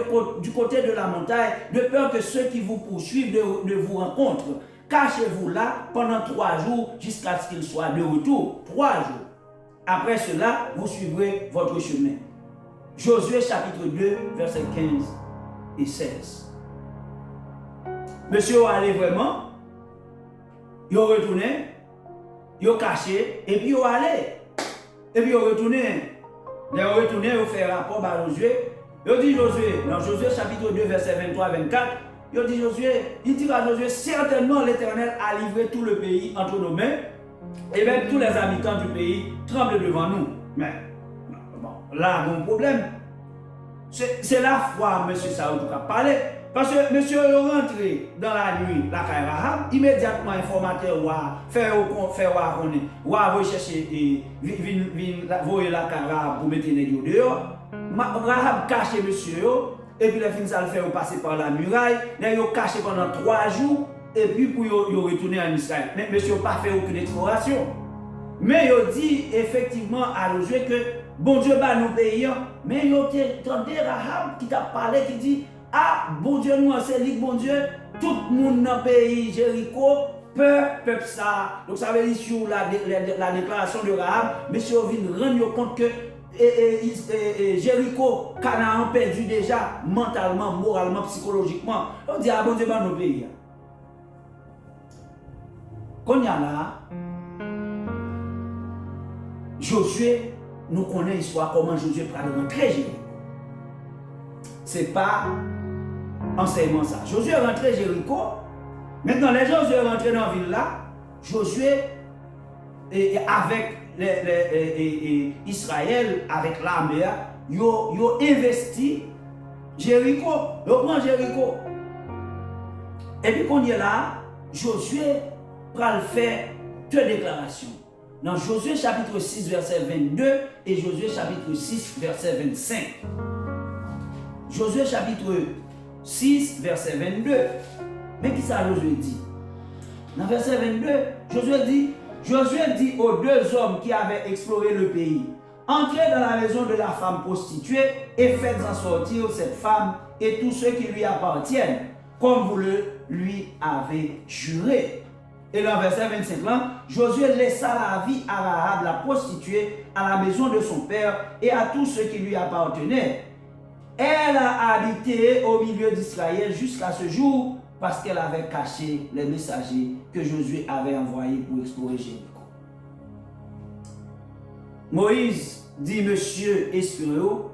du côté de la montagne, de peur que ceux qui vous poursuivent ne vous rencontrent. Cachez-vous là pendant 3 jours jusqu'à ce qu'ils soient de retour. 3 jours. Après cela, vous suivrez votre chemin. Josué chapitre 2, versets 15 et 16. Monsieur allait vraiment, il a retourné, il a caché, et puis il a allé. Et puis il a retourné. Il a retourné, il a fait rapport à Josué. Il a dit Josué, dans Josué chapitre 2, verset 23-24, il a dit Josué, il dit à Josué, certainement l'Éternel a livré tout le pays entre nos mains, et même tous les habitants du pays tremblent devant nous. Mais, bon, là, mon problème, c'est la foi, monsieur Saoud qui a parlé. Parce que monsieur est rentré dans la nuit, la Rahab, immédiatement informateur va faire rechercher voir la Rahab pour mettre les gens dehors. Rahab cache monsieur, et puis les filles ça le fait passer par la muraille, ils ont caché pendant 3 jours, et puis pour retourner en Israël. Mais monsieur n'a pas fait aucune exploration. Mais il a dit effectivement à Josué que bon Dieu va nous payer, mais il a entendu Rahab qui t'a parlé, qui dit ah, bon Dieu, nous, c'est libre, bon Dieu, tout le monde dans le pays Jéricho, peuple ça. Donc ça veut dire sur la déclaration de Rahab, monsieur vient rendre compte que Jéricho, Canaan perdu déjà mentalement, moralement, psychologiquement. On dit ah, bon Dieu, dans nos pays. Quand il y a là, Josué, nous connaissons l'histoire comment Josué prend rentrer Jéricho. C'est pas enseignement ça. Josué est rentré à Jéricho. Maintenant, les gens sont rentrés dans la ville là. Josué, avec Israël, avec l'armée, ils ont investi Jéricho. Ils ont pris Jéricho. Et puis, quand il est là, Josué va faire deux déclarations. Dans Josué chapitre 6, verset 22 et Josué chapitre 6, verset 25. Josué chapitre 6, verset 22. Mais qui ça Josué dit? Dans verset 22, Josué dit aux deux hommes qui avaient exploré le pays, entrez dans la maison de la femme prostituée et faites-en sortir cette femme et tous ceux qui lui appartiennent, comme vous le lui avez juré. Et dans verset 25, là, Josué laissa la vie à Rahab, la prostituée, à la maison de son père et à tous ceux qui lui appartenaient. Elle a habité au milieu d'Israël jusqu'à ce jour parce qu'elle avait caché les messagers que Josué avait envoyés pour explorer Jéricho. Moïse dit, monsieur Espéréo,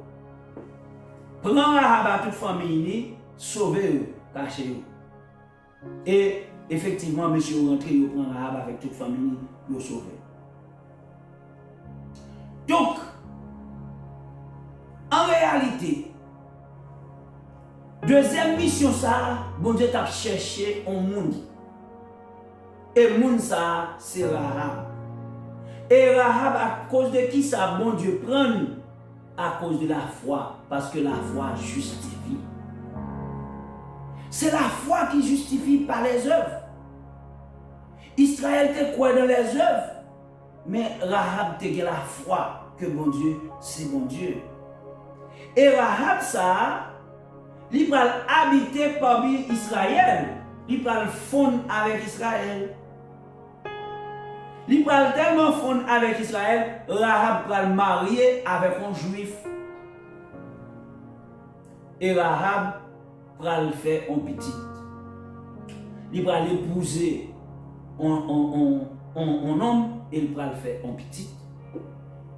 prends Rahab à toute famille, sauvez-eux, cachez-eux. Et effectivement, monsieur rentré, il prend Rahab avec toute famille, il sauve. Donc, en réalité, deuxième mission, ça, bon Dieu t'a cherché un monde. Et le monde, ça, c'est Rahab. Et Rahab, à cause de qui ça, bon Dieu prend? À cause de la foi. Parce que la foi justifie. C'est la foi qui justifie par les œuvres. Israël te croit dans les œuvres. Mais Rahab te la foi que bon Dieu, c'est bon Dieu. Et Rahab, ça, il va habiter parmi Israël. Il va fondre avec Israël. Il va tellement fondre avec Israël, Rahab va le marier avec un juif. Et Rahab va le faire un petit. Il va l'épouser un homme et il va le faire un petit.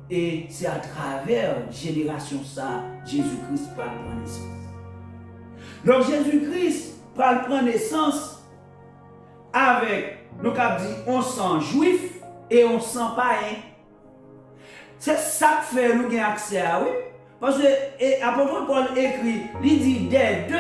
Et c'est à travers génération ça, Jésus-Christ va prendre naissance. Donc Jésus-Christ va prendre naissance avec, nous avons dit, on sang juif et on sang païen. C'est ça que fait nous avons accès à oui. Parce que l'apôtre Paul écrit, il dit des deux,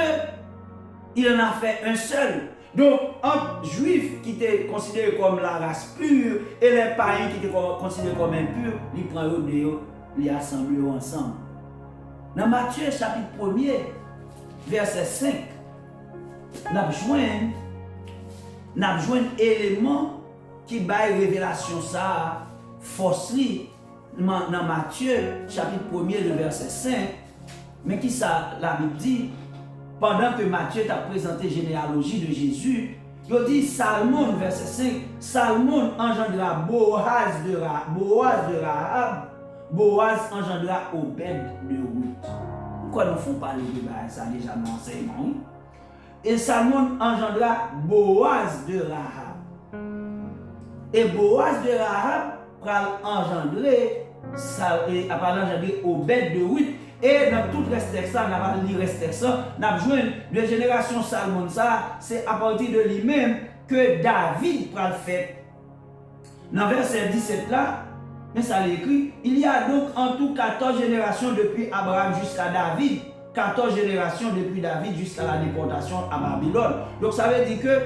il en a fait un seul. Donc, entre juifs qui étaient considérés comme la race pure et les païens qui étaient considérés comme impurs, ils prennent eux deux, ils assemblent ensemble. Dans Matthieu chapitre 1er, verset 5, nous avons besoin d'éléments qui baillent révélation ça, force dans Matthieu chapitre 1er, le verset 5, mais qui ça, la Bible dit, pendant que Matthieu t'a présenté la généalogie de Jésus, il dit Salmon, verset 5, Salmon engendra Boaz de Rahab, Boaz engendra Obed de Ruth. Pourquoi nous faut parler de ça déjà dans l'enseignement? Et Salmon engendra Boaz de Rahab. Et Boaz de Rahab va engendrer Obed de Ruth. Et dans tout le reste de ça, on va lire reste ça, on a besoin de génération Salmon ça, c'est à partir de lui-même que David va le faire. Dans verset 17 là, mais ça l'écrit, il y a donc en tout 14 générations depuis Abraham jusqu'à David, 14 générations depuis David jusqu'à la déportation à Babylone. Donc ça veut dire que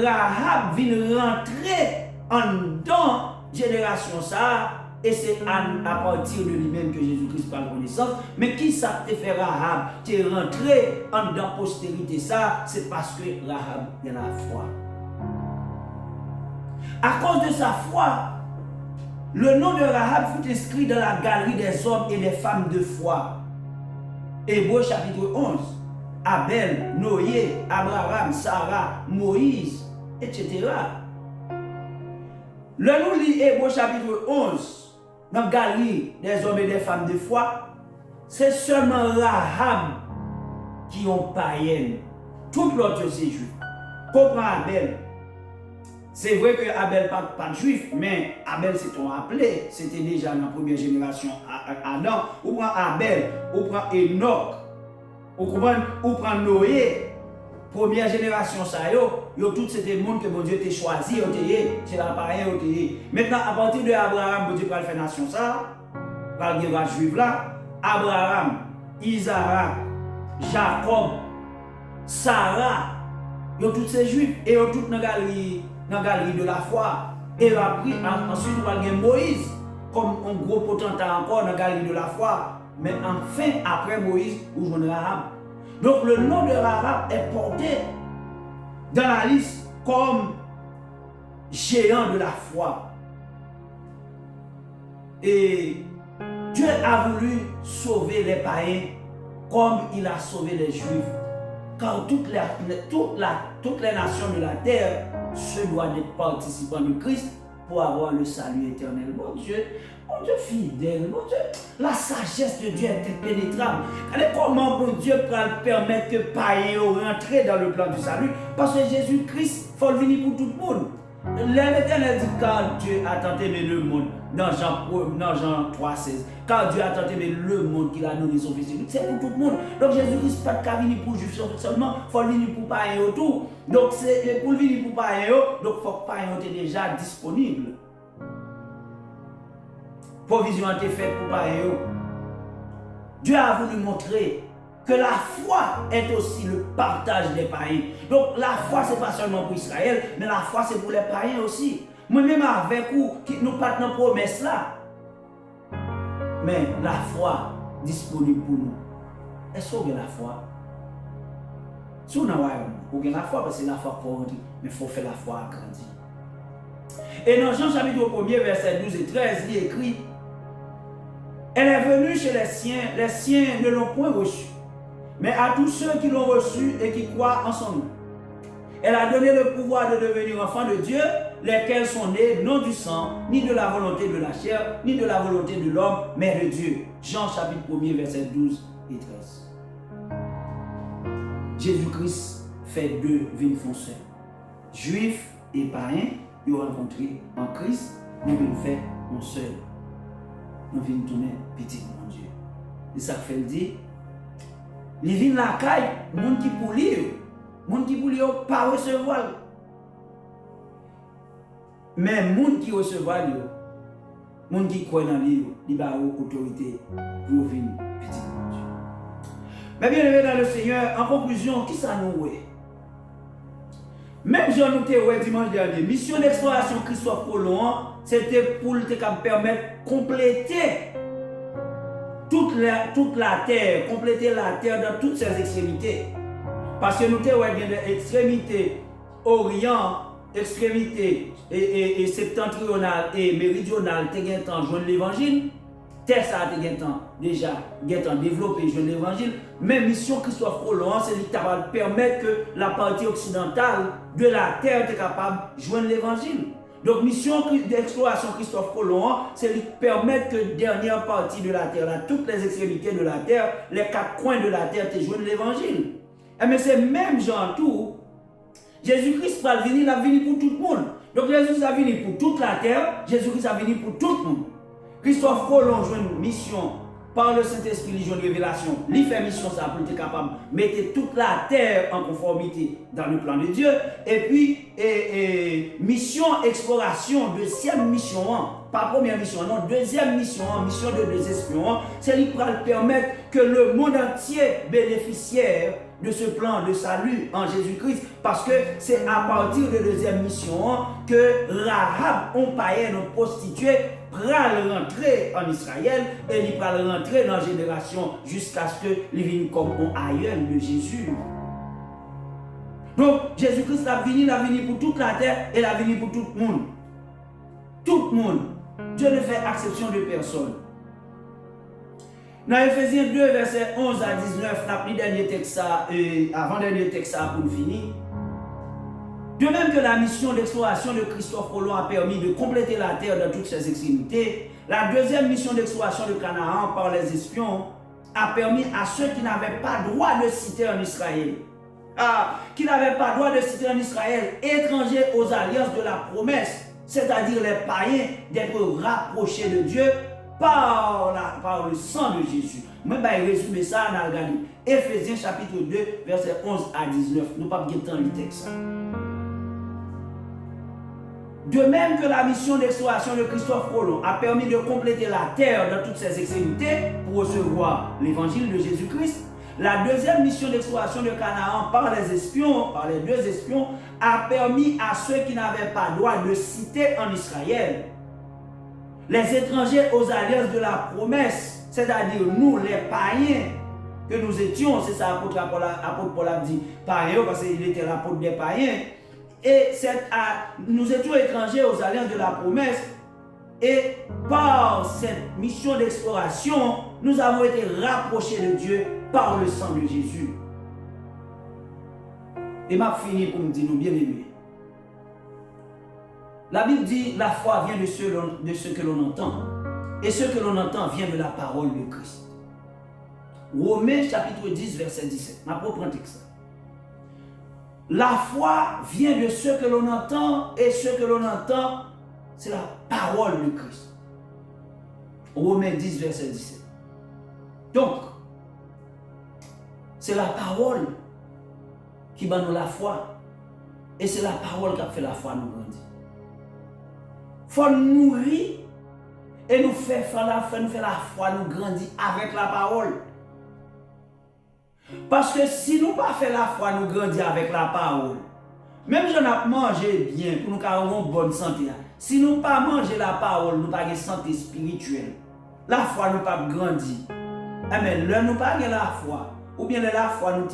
Rahab vient rentrer en dans génération ça. Et c'est à partir de lui-même que Jésus-Christ parle connaissance. Mais qui ça te fait Rahab? Tu es rentré en dans postérité ça, c'est parce que Rahab a la foi. À cause de sa foi, le nom de Rahab fut inscrit dans la galerie des hommes et des femmes de foi. Hébreux chapitre 11. Abel, Noé, Abraham, Sarah, Moïse, etc. Le nous lit Hébreux chapitre 11. Dans la galerie des hommes et des femmes de foi, c'est seulement Rahab qui ont païenne. Tout l'autre c'est juif. Comprends Abel. C'est vrai que Abel n'est pas juif, mais Abel c'est ton appelé. C'était déjà dans la première génération Adam. Ou prend Abel, ou prend Enoch, ou prend Noé. Première génération, ça yo tout c'était le monde que bon Dieu t'a choisi, c'est la païen. Maintenant, à partir de Abraham, bon Dieu va faire nation ça, va le guerre juif là, Abraham, Isaac, Jacob, Sarah, ils ont tous ces juifs, et ils ont tous dans la galerie de la foi. Et après, ensuite, on va avoir Moïse, comme un gros potentat encore dans la galerie de la foi. Mais enfin, après Moïse, vous jouez Rahab. Donc le nom de Rahab est porté dans la liste comme géant de la foi. Et Dieu a voulu sauver les païens comme il a sauvé les juifs. Car toutes les nations de la terre se doivent d'être participants de Christ pour avoir le salut éternel. Mon Dieu fidèle, mon Dieu, la sagesse de Dieu est impénétrable. Regardez comment bon Dieu peut permettre que les païens rentrent dans le plan du salut. Parce que Jésus-Christ, il faut venir pour tout le monde. L'Éternel dit car Dieu a tant aimé le monde dans Jean 3,16. Car Dieu a tant aimé le monde qu'il a donné son Fils. C'est pour tout le monde. Donc Jésus-Christ n'est pas venir pour juifs seulement, il faut venir pour païens autour. Donc c'est pour venir pour païens, donc il faut que païens soient déjà disponibles. Provision a été faite pour païens. Dieu a voulu montrer que la foi est aussi le partage des païens. Donc la foi, ce n'est pas seulement pour Israël, mais la foi, c'est pour les païens aussi. Moi-même avec vous, nous pas dans promesse là. Mais la foi disponible pour nous. Est-ce que vous avez la foi? Si vous avez la foi, parce que la foi pour rentrer, mais il faut faire la foi agrandir. Et dans Jean chapitre 1er, verset 12 et 13, il est écrit: elle est venue chez les siens ne l'ont point reçue, mais à tous ceux qui l'ont reçue et qui croient en son nom. Elle a donné le pouvoir de devenir enfants de Dieu, lesquels sont nés non du sang, ni de la volonté de la chair, ni de la volonté de l'homme, mais de Dieu. Jean chapitre 1er, verset 12 et 13. Jésus-Christ fait deux vignes foncées. Juifs et païens, ils ont rencontré en Christ, nous venons faire un seul. Nous venons tourner petit, mon Dieu. Et ça fait le dire, les vignes la caille, les gens qui pour lire, les gens qui pour lire, pas recevoir. Mais les gens qui recevoir, les gens qui croient dans lui, ils ont autorité pour venir petit, mon Dieu. Mais bien aimé dans le Seigneur, en conclusion, qui ça nous est? Même Jean nous dit dimanche dernier, mission d'exploration Christophe Colomb, c'était pour te permettre de compléter toute la terre, compléter la terre dans toutes ses extrémités. Parce que nous avons des extrémités orient, extrémités et septentrionales et méridionales, nous avons joindre l'évangile. Terre ça a été déjà développé joindre l'évangile. Mais mission Christophe Colomb, c'est de permettre que la partie occidentale de la terre soit capable de joindre l'évangile. Donc, mission d'exploration Christophe Colomb, c'est de permettre que la dernière partie de la terre, là, toutes les extrémités de la terre, les quatre coins de la terre, te joignent l'évangile. Mais c'est même genre tout. Jésus-Christ va venir, il a venu pour tout le monde. Donc, Jésus a venu pour toute la terre, Jésus-Christ a venu pour tout le monde. Christophe Colomb joue une mission par le Saint-Esprit, il joue une révélation. Il fait mission ça pour être capable de mettre toute la terre en conformité dans le plan de Dieu. Et puis, mission exploration, deuxième mission, pas première mission, non, deuxième mission, mission de deux espions, c'est lui pour permettre que le monde entier bénéficiaire de ce plan de salut en Jésus-Christ, parce que c'est à partir de deuxième mission que Rahab, on païenne, on prostituée, pral rentrer en Israël et il pral rentrer dans la génération jusqu'à ce que il vienne comme un aïeul de Jésus. Donc Jésus-Christ a venu pour toute la terre et il a venu pour tout le monde. Tout le monde. Dieu ne fait exception de personne. Dans Ephésiens 2, verset 11 à 19, on a pris dernier texte avant-dernier texte pour finir. De même que la mission d'exploration de Christophe Colomb a permis de compléter la terre dans toutes ses extrémités, la deuxième mission d'exploration de Canaan par les espions a permis à ceux qui n'avaient pas droit de citer en Israël, qui n'avaient pas droit de citer en Israël, étrangers aux alliances de la promesse, c'est-à-dire les païens, d'être rapprochés de Dieu par le sang de Jésus. Moi, je vais résumer ça dans le Ephésiens chapitre 2, verset 11 à 19. Nous ne pouvons pas lire le texte. De même que la mission d'exploration de Christophe Colomb a permis de compléter la terre dans toutes ses extrémités pour recevoir l'évangile de Jésus-Christ, La deuxième mission d'exploration de Canaan par les espions, par les 2 espions, a permis à ceux qui n'avaient pas droit de citer en Israël les étrangers aux alliances de la promesse, c'est-à-dire nous, les païens que nous étions, c'est ça l'apôtre Paul a dit, païens, parce qu'il était l'apôtre des païens, et nous étions étrangers aux alliances de la promesse, et par cette mission d'exploration, nous avons été rapprochés de Dieu par le sang de Jésus. Et m'a fini pour me dire, nous bien aimés. La Bible dit, la foi vient de ce que l'on entend. Et ce que l'on entend vient de la parole de Christ. Romains chapitre 10, verset 17. Ma propre texte. La foi vient de ce que l'on entend. Et ce que l'on entend, c'est la parole de Christ. Romains 10, verset 17. Donc, c'est la parole qui bat nous la foi. Et c'est la parole qui a fait la foi nous grandir. Il faut nous nourrir et nous faire la foi nous grandir avec la parole. Parce que si nous pas faire la foi nous grandir avec la parole, même si on a mangé bien pour nous avoir une bonne santé, si nous pas manger la parole, nous pas de santé spirituelle, la foi nous pas grandir. Mais là nous pas la foi, ou bien la foi nous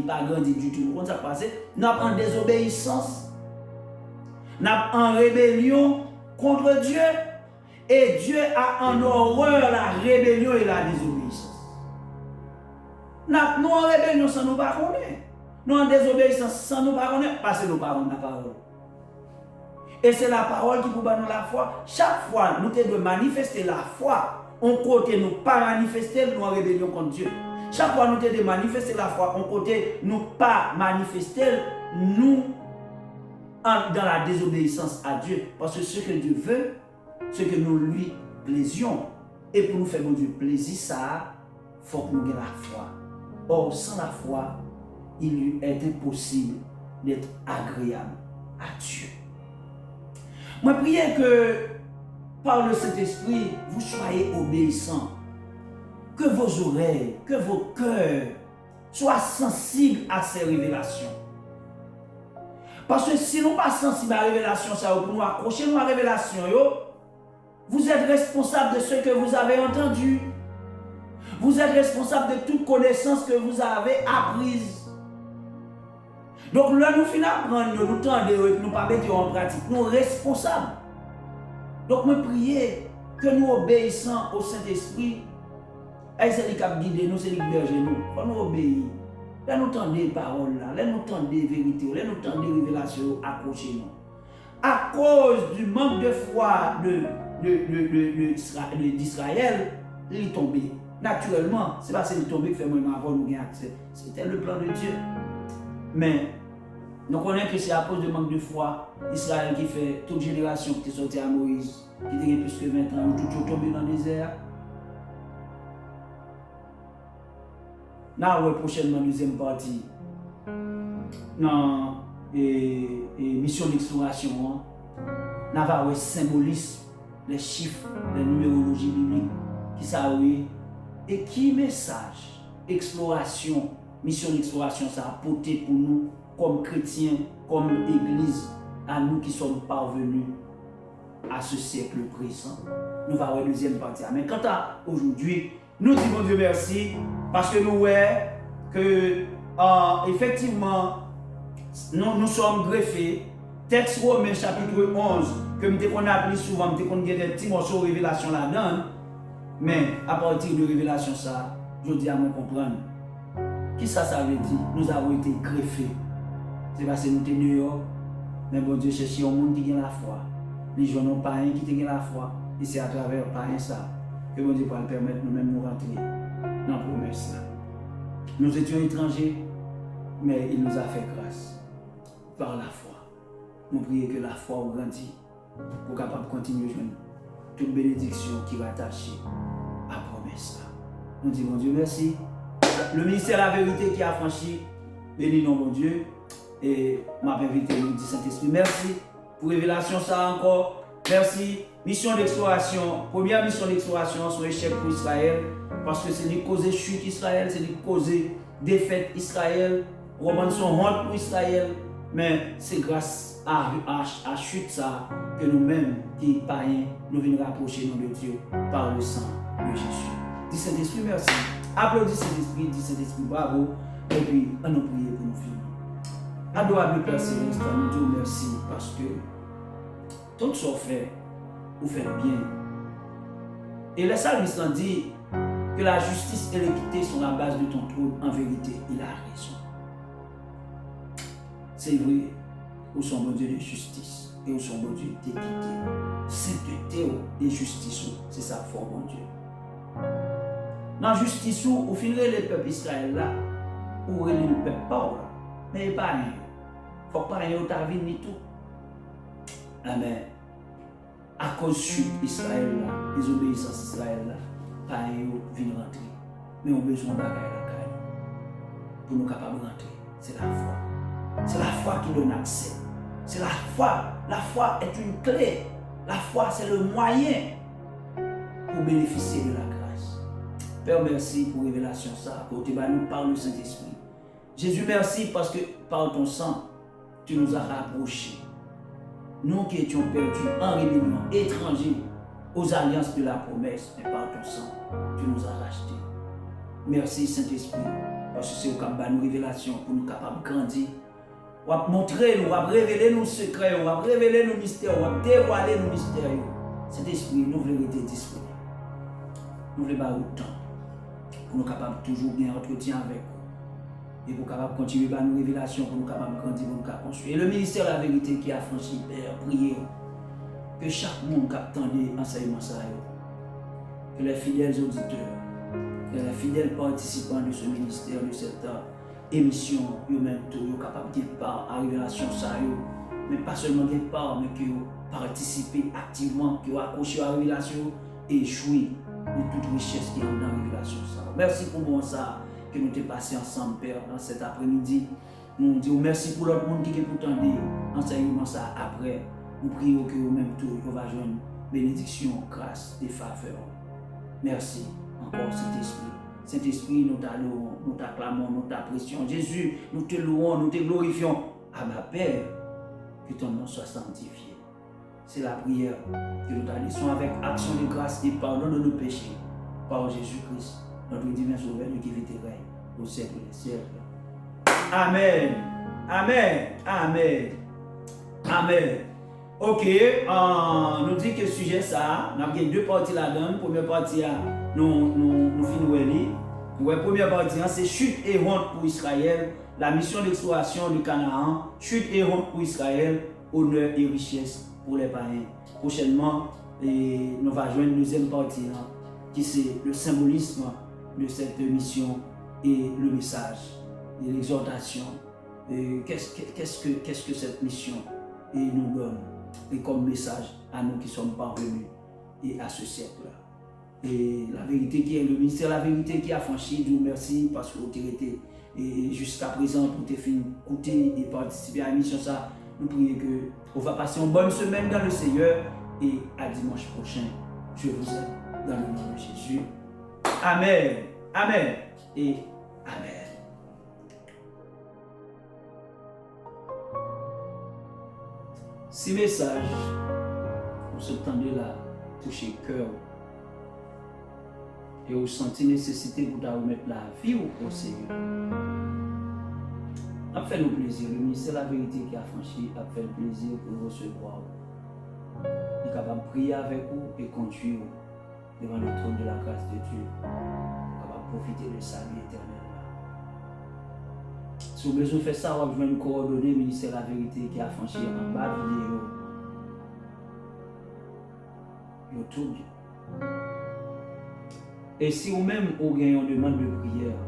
pas grandir du tout. Comment ça passe? Nous en désobéissance, nous en rébellion contre Dieu, et Dieu a en horreur la rébellion et la désobéissance. Nous en rébellion sans nous pas connaître. Nous en désobéissance sans nous pas connaître parce que nous pas la parole. Et c'est la parole qui peut nous la foi. Chaque fois, nous devons manifester la foi. On côté nous pas manifester, nous en rébellion contre Dieu. Chaque fois, nous devons manifester la foi. On côté nous pas manifester, nous dans la désobéissance à Dieu. Parce que ce que Dieu veut, ce que nous lui plaisions. Et pour nous faire bon Dieu plaisir, ça, il faut que nous ayons la foi. Or, sans la foi, il lui est impossible d'être agréable à Dieu. Moi, priez que par le Saint-Esprit, vous soyez obéissants. Que vos oreilles, que vos cœurs soient sensibles à ces révélations. Parce que si nous ne sommes pas sensibles à la révélation, ça va pour nous accrocher à la révélation, vous êtes responsable de ce que vous avez entendu. Vous êtes responsable de toute connaissance que vous avez apprise. Donc là, nous finissons apprendre, nous tendons, nous ne pas mettre en pratique. Nous sommes responsables. Donc, nous prions que nous obéissons au Saint-Esprit. Et c'est lui qui a guidé nous, c'est lui qui berge nous. Quand nous obéissons, là nous tendons les paroles, là nous tendons les vérités, là nous tendons les révélations, accrochez nous. À cause du manque de foi d'Israël, il est tombé. Naturellement, c'est parce qu'il est tombé que fait moi avant nous gagner accès. C'était le plan de Dieu. Mais nous connaissons que c'est à cause du manque de foi Israël qui fait toute génération qui est sortie à Moïse, qui était plus que 20 ans, tout tombé dans le désert. Là, prochainement, deuxième partie, dans mission d'exploration, nous avons le symbolisme, les chiffres, la numérologie biblique, qui ça oui, et qui message, exploration, mission d'exploration, ça a apporté pour nous, comme chrétiens, comme église, à nous qui sommes parvenus à ce siècle présent. Nous allons voir la deuxième partie. Mais quant à aujourd'hui, nous disons Dieu merci parce que nous voyons que effectivement nous sommes greffés. Texte Romains chapitre 11 que nous avons appris souvent, nous avons des petits morceaux de révélation là-dedans. Mais à partir de révélation ça, je dis à moi comprendre. Qui ça veut dire? Nous avons été greffés. C'est parce que nous sommes dehors. Mais bon Dieu cherche un monde qui a la foi. Les gens n'ont pas un qui a la foi. Et c'est à travers pas un ça que bon Dieu va permettre nous-mêmes de rentrer dans la promesse. Nous étions étrangers, mais il nous a fait grâce par la foi. Nous prions que la foi grandit pour capable de continuer à jouer toute bénédiction qui va attacher à la promesse. Nous disons, mon Dieu, merci. Le ministère de la vérité qui a franchi, bénis nous, mon Dieu. Et m'a invité, nous dit Saint-Esprit, merci pour révélation ça encore. Merci. Mission d'exploration. Première mission d'exploration, son échec pour Israël. Parce que c'est de causer chute Israël, c'est de causer défaite Israël. Roman son honte pour Israël. Mais c'est grâce à chute ça que nous-mêmes, qui païens, nous venons rapprocher nous de Dieu par le sang de Jésus. Dis Saint-Esprit, merci. Applaudis Saint-Esprit, dis Saint-Esprit, bravo. Et puis, on nous prie pour nous finir. Adorable Père Céleste, nous disons merci parce que tout ce qu'on fait, vous faites bien. Et le psalmiste dit que la justice et l'équité sont la base de ton trône. En vérité, il a raison. C'est vrai, où sont bon Dieu de justice et où sont bon Dieu d'équité. Sainteté et justice, c'est ça fort bon Dieu. Dans la justice, vous finirez le peuple Israël là, ou le peuple pauvre, mais pas rien. Il ne faut pas rien ta vie ni tout. Amen. À cause de chute Israël là, désobéissance Israël là, pas rien vient rentrer. Mais on a besoin de la caille pour nous capables de rentrer. C'est la foi. C'est la foi qui donne accès. C'est la foi. La foi est une clé. La foi, c'est le moyen pour bénéficier de la grâce. Père, merci pour la révélation ça. Côté nous par le Saint-Esprit. Jésus, merci parce que par ton sang, tu nous as rapprochés. Nous qui étions perdus en rébellion, étrangers aux alliances de la promesse, mais par ton sang, tu nous as rachetés. Merci Saint-Esprit, parce que c'est au cap de nos révélations pour nous capables de grandir. On va montrer, on va révéler nos secrets, on va révéler nos mystères, on va dévoiler nos mystères. Saint-Esprit, nous voulons être disponibles. Nous voulons avoir autant pour nous capables toujours bien entretien avec vous. Et pour capable continuer par nos révélations, pour nous capables de grandir, pour nous capables de construire. Et le ministère de la vérité qui a franchi, Père, priez que chaque monde capte des enseignements, que les fidèles auditeurs, que les fidèles participants de ce ministère, de cette émission, eux-mêmes, sont capables de part à la révélation, mais pas seulement de part, mais qui participent activement, qui ont accroché à la révélation et joué de toute richesse qui est dans la révélation. Merci pour moi ça. Que nous t'ai passé ensemble, Père, dans cet après-midi. Nous disons merci pour l'autre monde qui est pourtant des enseignements ça après. Nous prions que vous-même tout, vous va joindre bénédiction, grâce et faveur. Merci encore Saint-Esprit. Saint-Esprit, nous t'allons, nous t'acclamons, nous t'apprécions. Jésus, nous te louons, nous te glorifions. À ma Père, que ton nom soit sanctifié. C'est la prière que nous t'adressons avec action de grâce et pardon de nos péchés. Par Jésus-Christ. Notre divin sauveur, nous qui vit et règne au siècle des siècles. Amen. Amen. Amen. Amen. Ok, nous dit que le sujet ça, nous avons deux parties là-dedans. Première partie, nous finissons. La première partie, c'est chute et honte pour Israël, la mission d'exploration du Canaan, chute et honte pour Israël, honneur et richesse pour les païens. Prochainement, nous allons jouer une deuxième partie, qui c'est le symbolisme de cette mission et le message et l'exhortation. Qu'est-ce que cette mission nous donne et comme message à nous qui sommes parvenus et à ce siècle-là. Et la vérité qui est le ministère de la vérité qui a franchi, Dieu merci parce que vous avez été jusqu'à présent pour te faire écouter et participer à la mission. Ça, nous prions que on va passer une bonne semaine dans le Seigneur et à dimanche prochain. Je vous aime dans le nom de Jésus. Amen. Amen et Amen. Ces messages, vous s'entendez là, toucher le cœur et vous sentez nécessité pour remettre la vie au Seigneur. A fait nous plaisir, le ministère de la vérité qui a franchi a fait le plaisir pour nous recevoir. Il est capable de prier avec vous et conduire devant le trône de la grâce de Dieu. Profiter de sa vie éternelle. Si vous avez besoin de faire ça, vous avez une coordonnée ministère de la vérité qui a franchi en bas de vidéo. YouTube. Et si vous-même vous avez une demande de prière,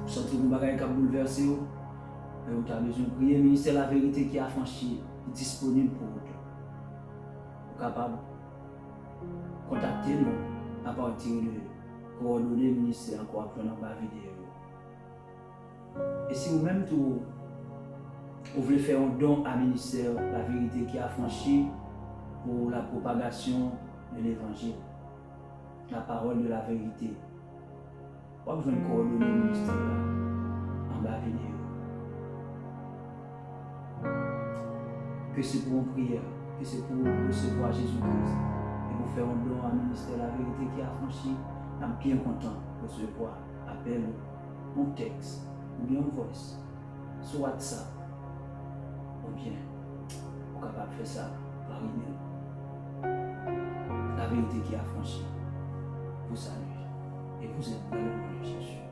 vous sentez que vous avez bouleversé, vous avez besoin de prier, le ministère de la vérité qui a franchi est disponible pour vous. Vous êtes capable de contacter nous à partir de coordonner le ministère encore dans la vidéo. Et si vous-même vous voulez faire un don à ministère la vérité qui a franchi, pour la propagation de l'évangile, la parole de la vérité. Pas besoin de coordonner le ministère en bas vidéo. Que c'est pour une prière, que c'est pour recevoir Jésus-Christ et pour faire un don à ministère de la vérité qui a franchi. Je suis bien content de recevoir appel, un texte ou bien un voice sur WhatsApp ou bien on est capable de faire ça par email. La vérité qui a franchi vous salue et vous êtes dans le nom de Jésus.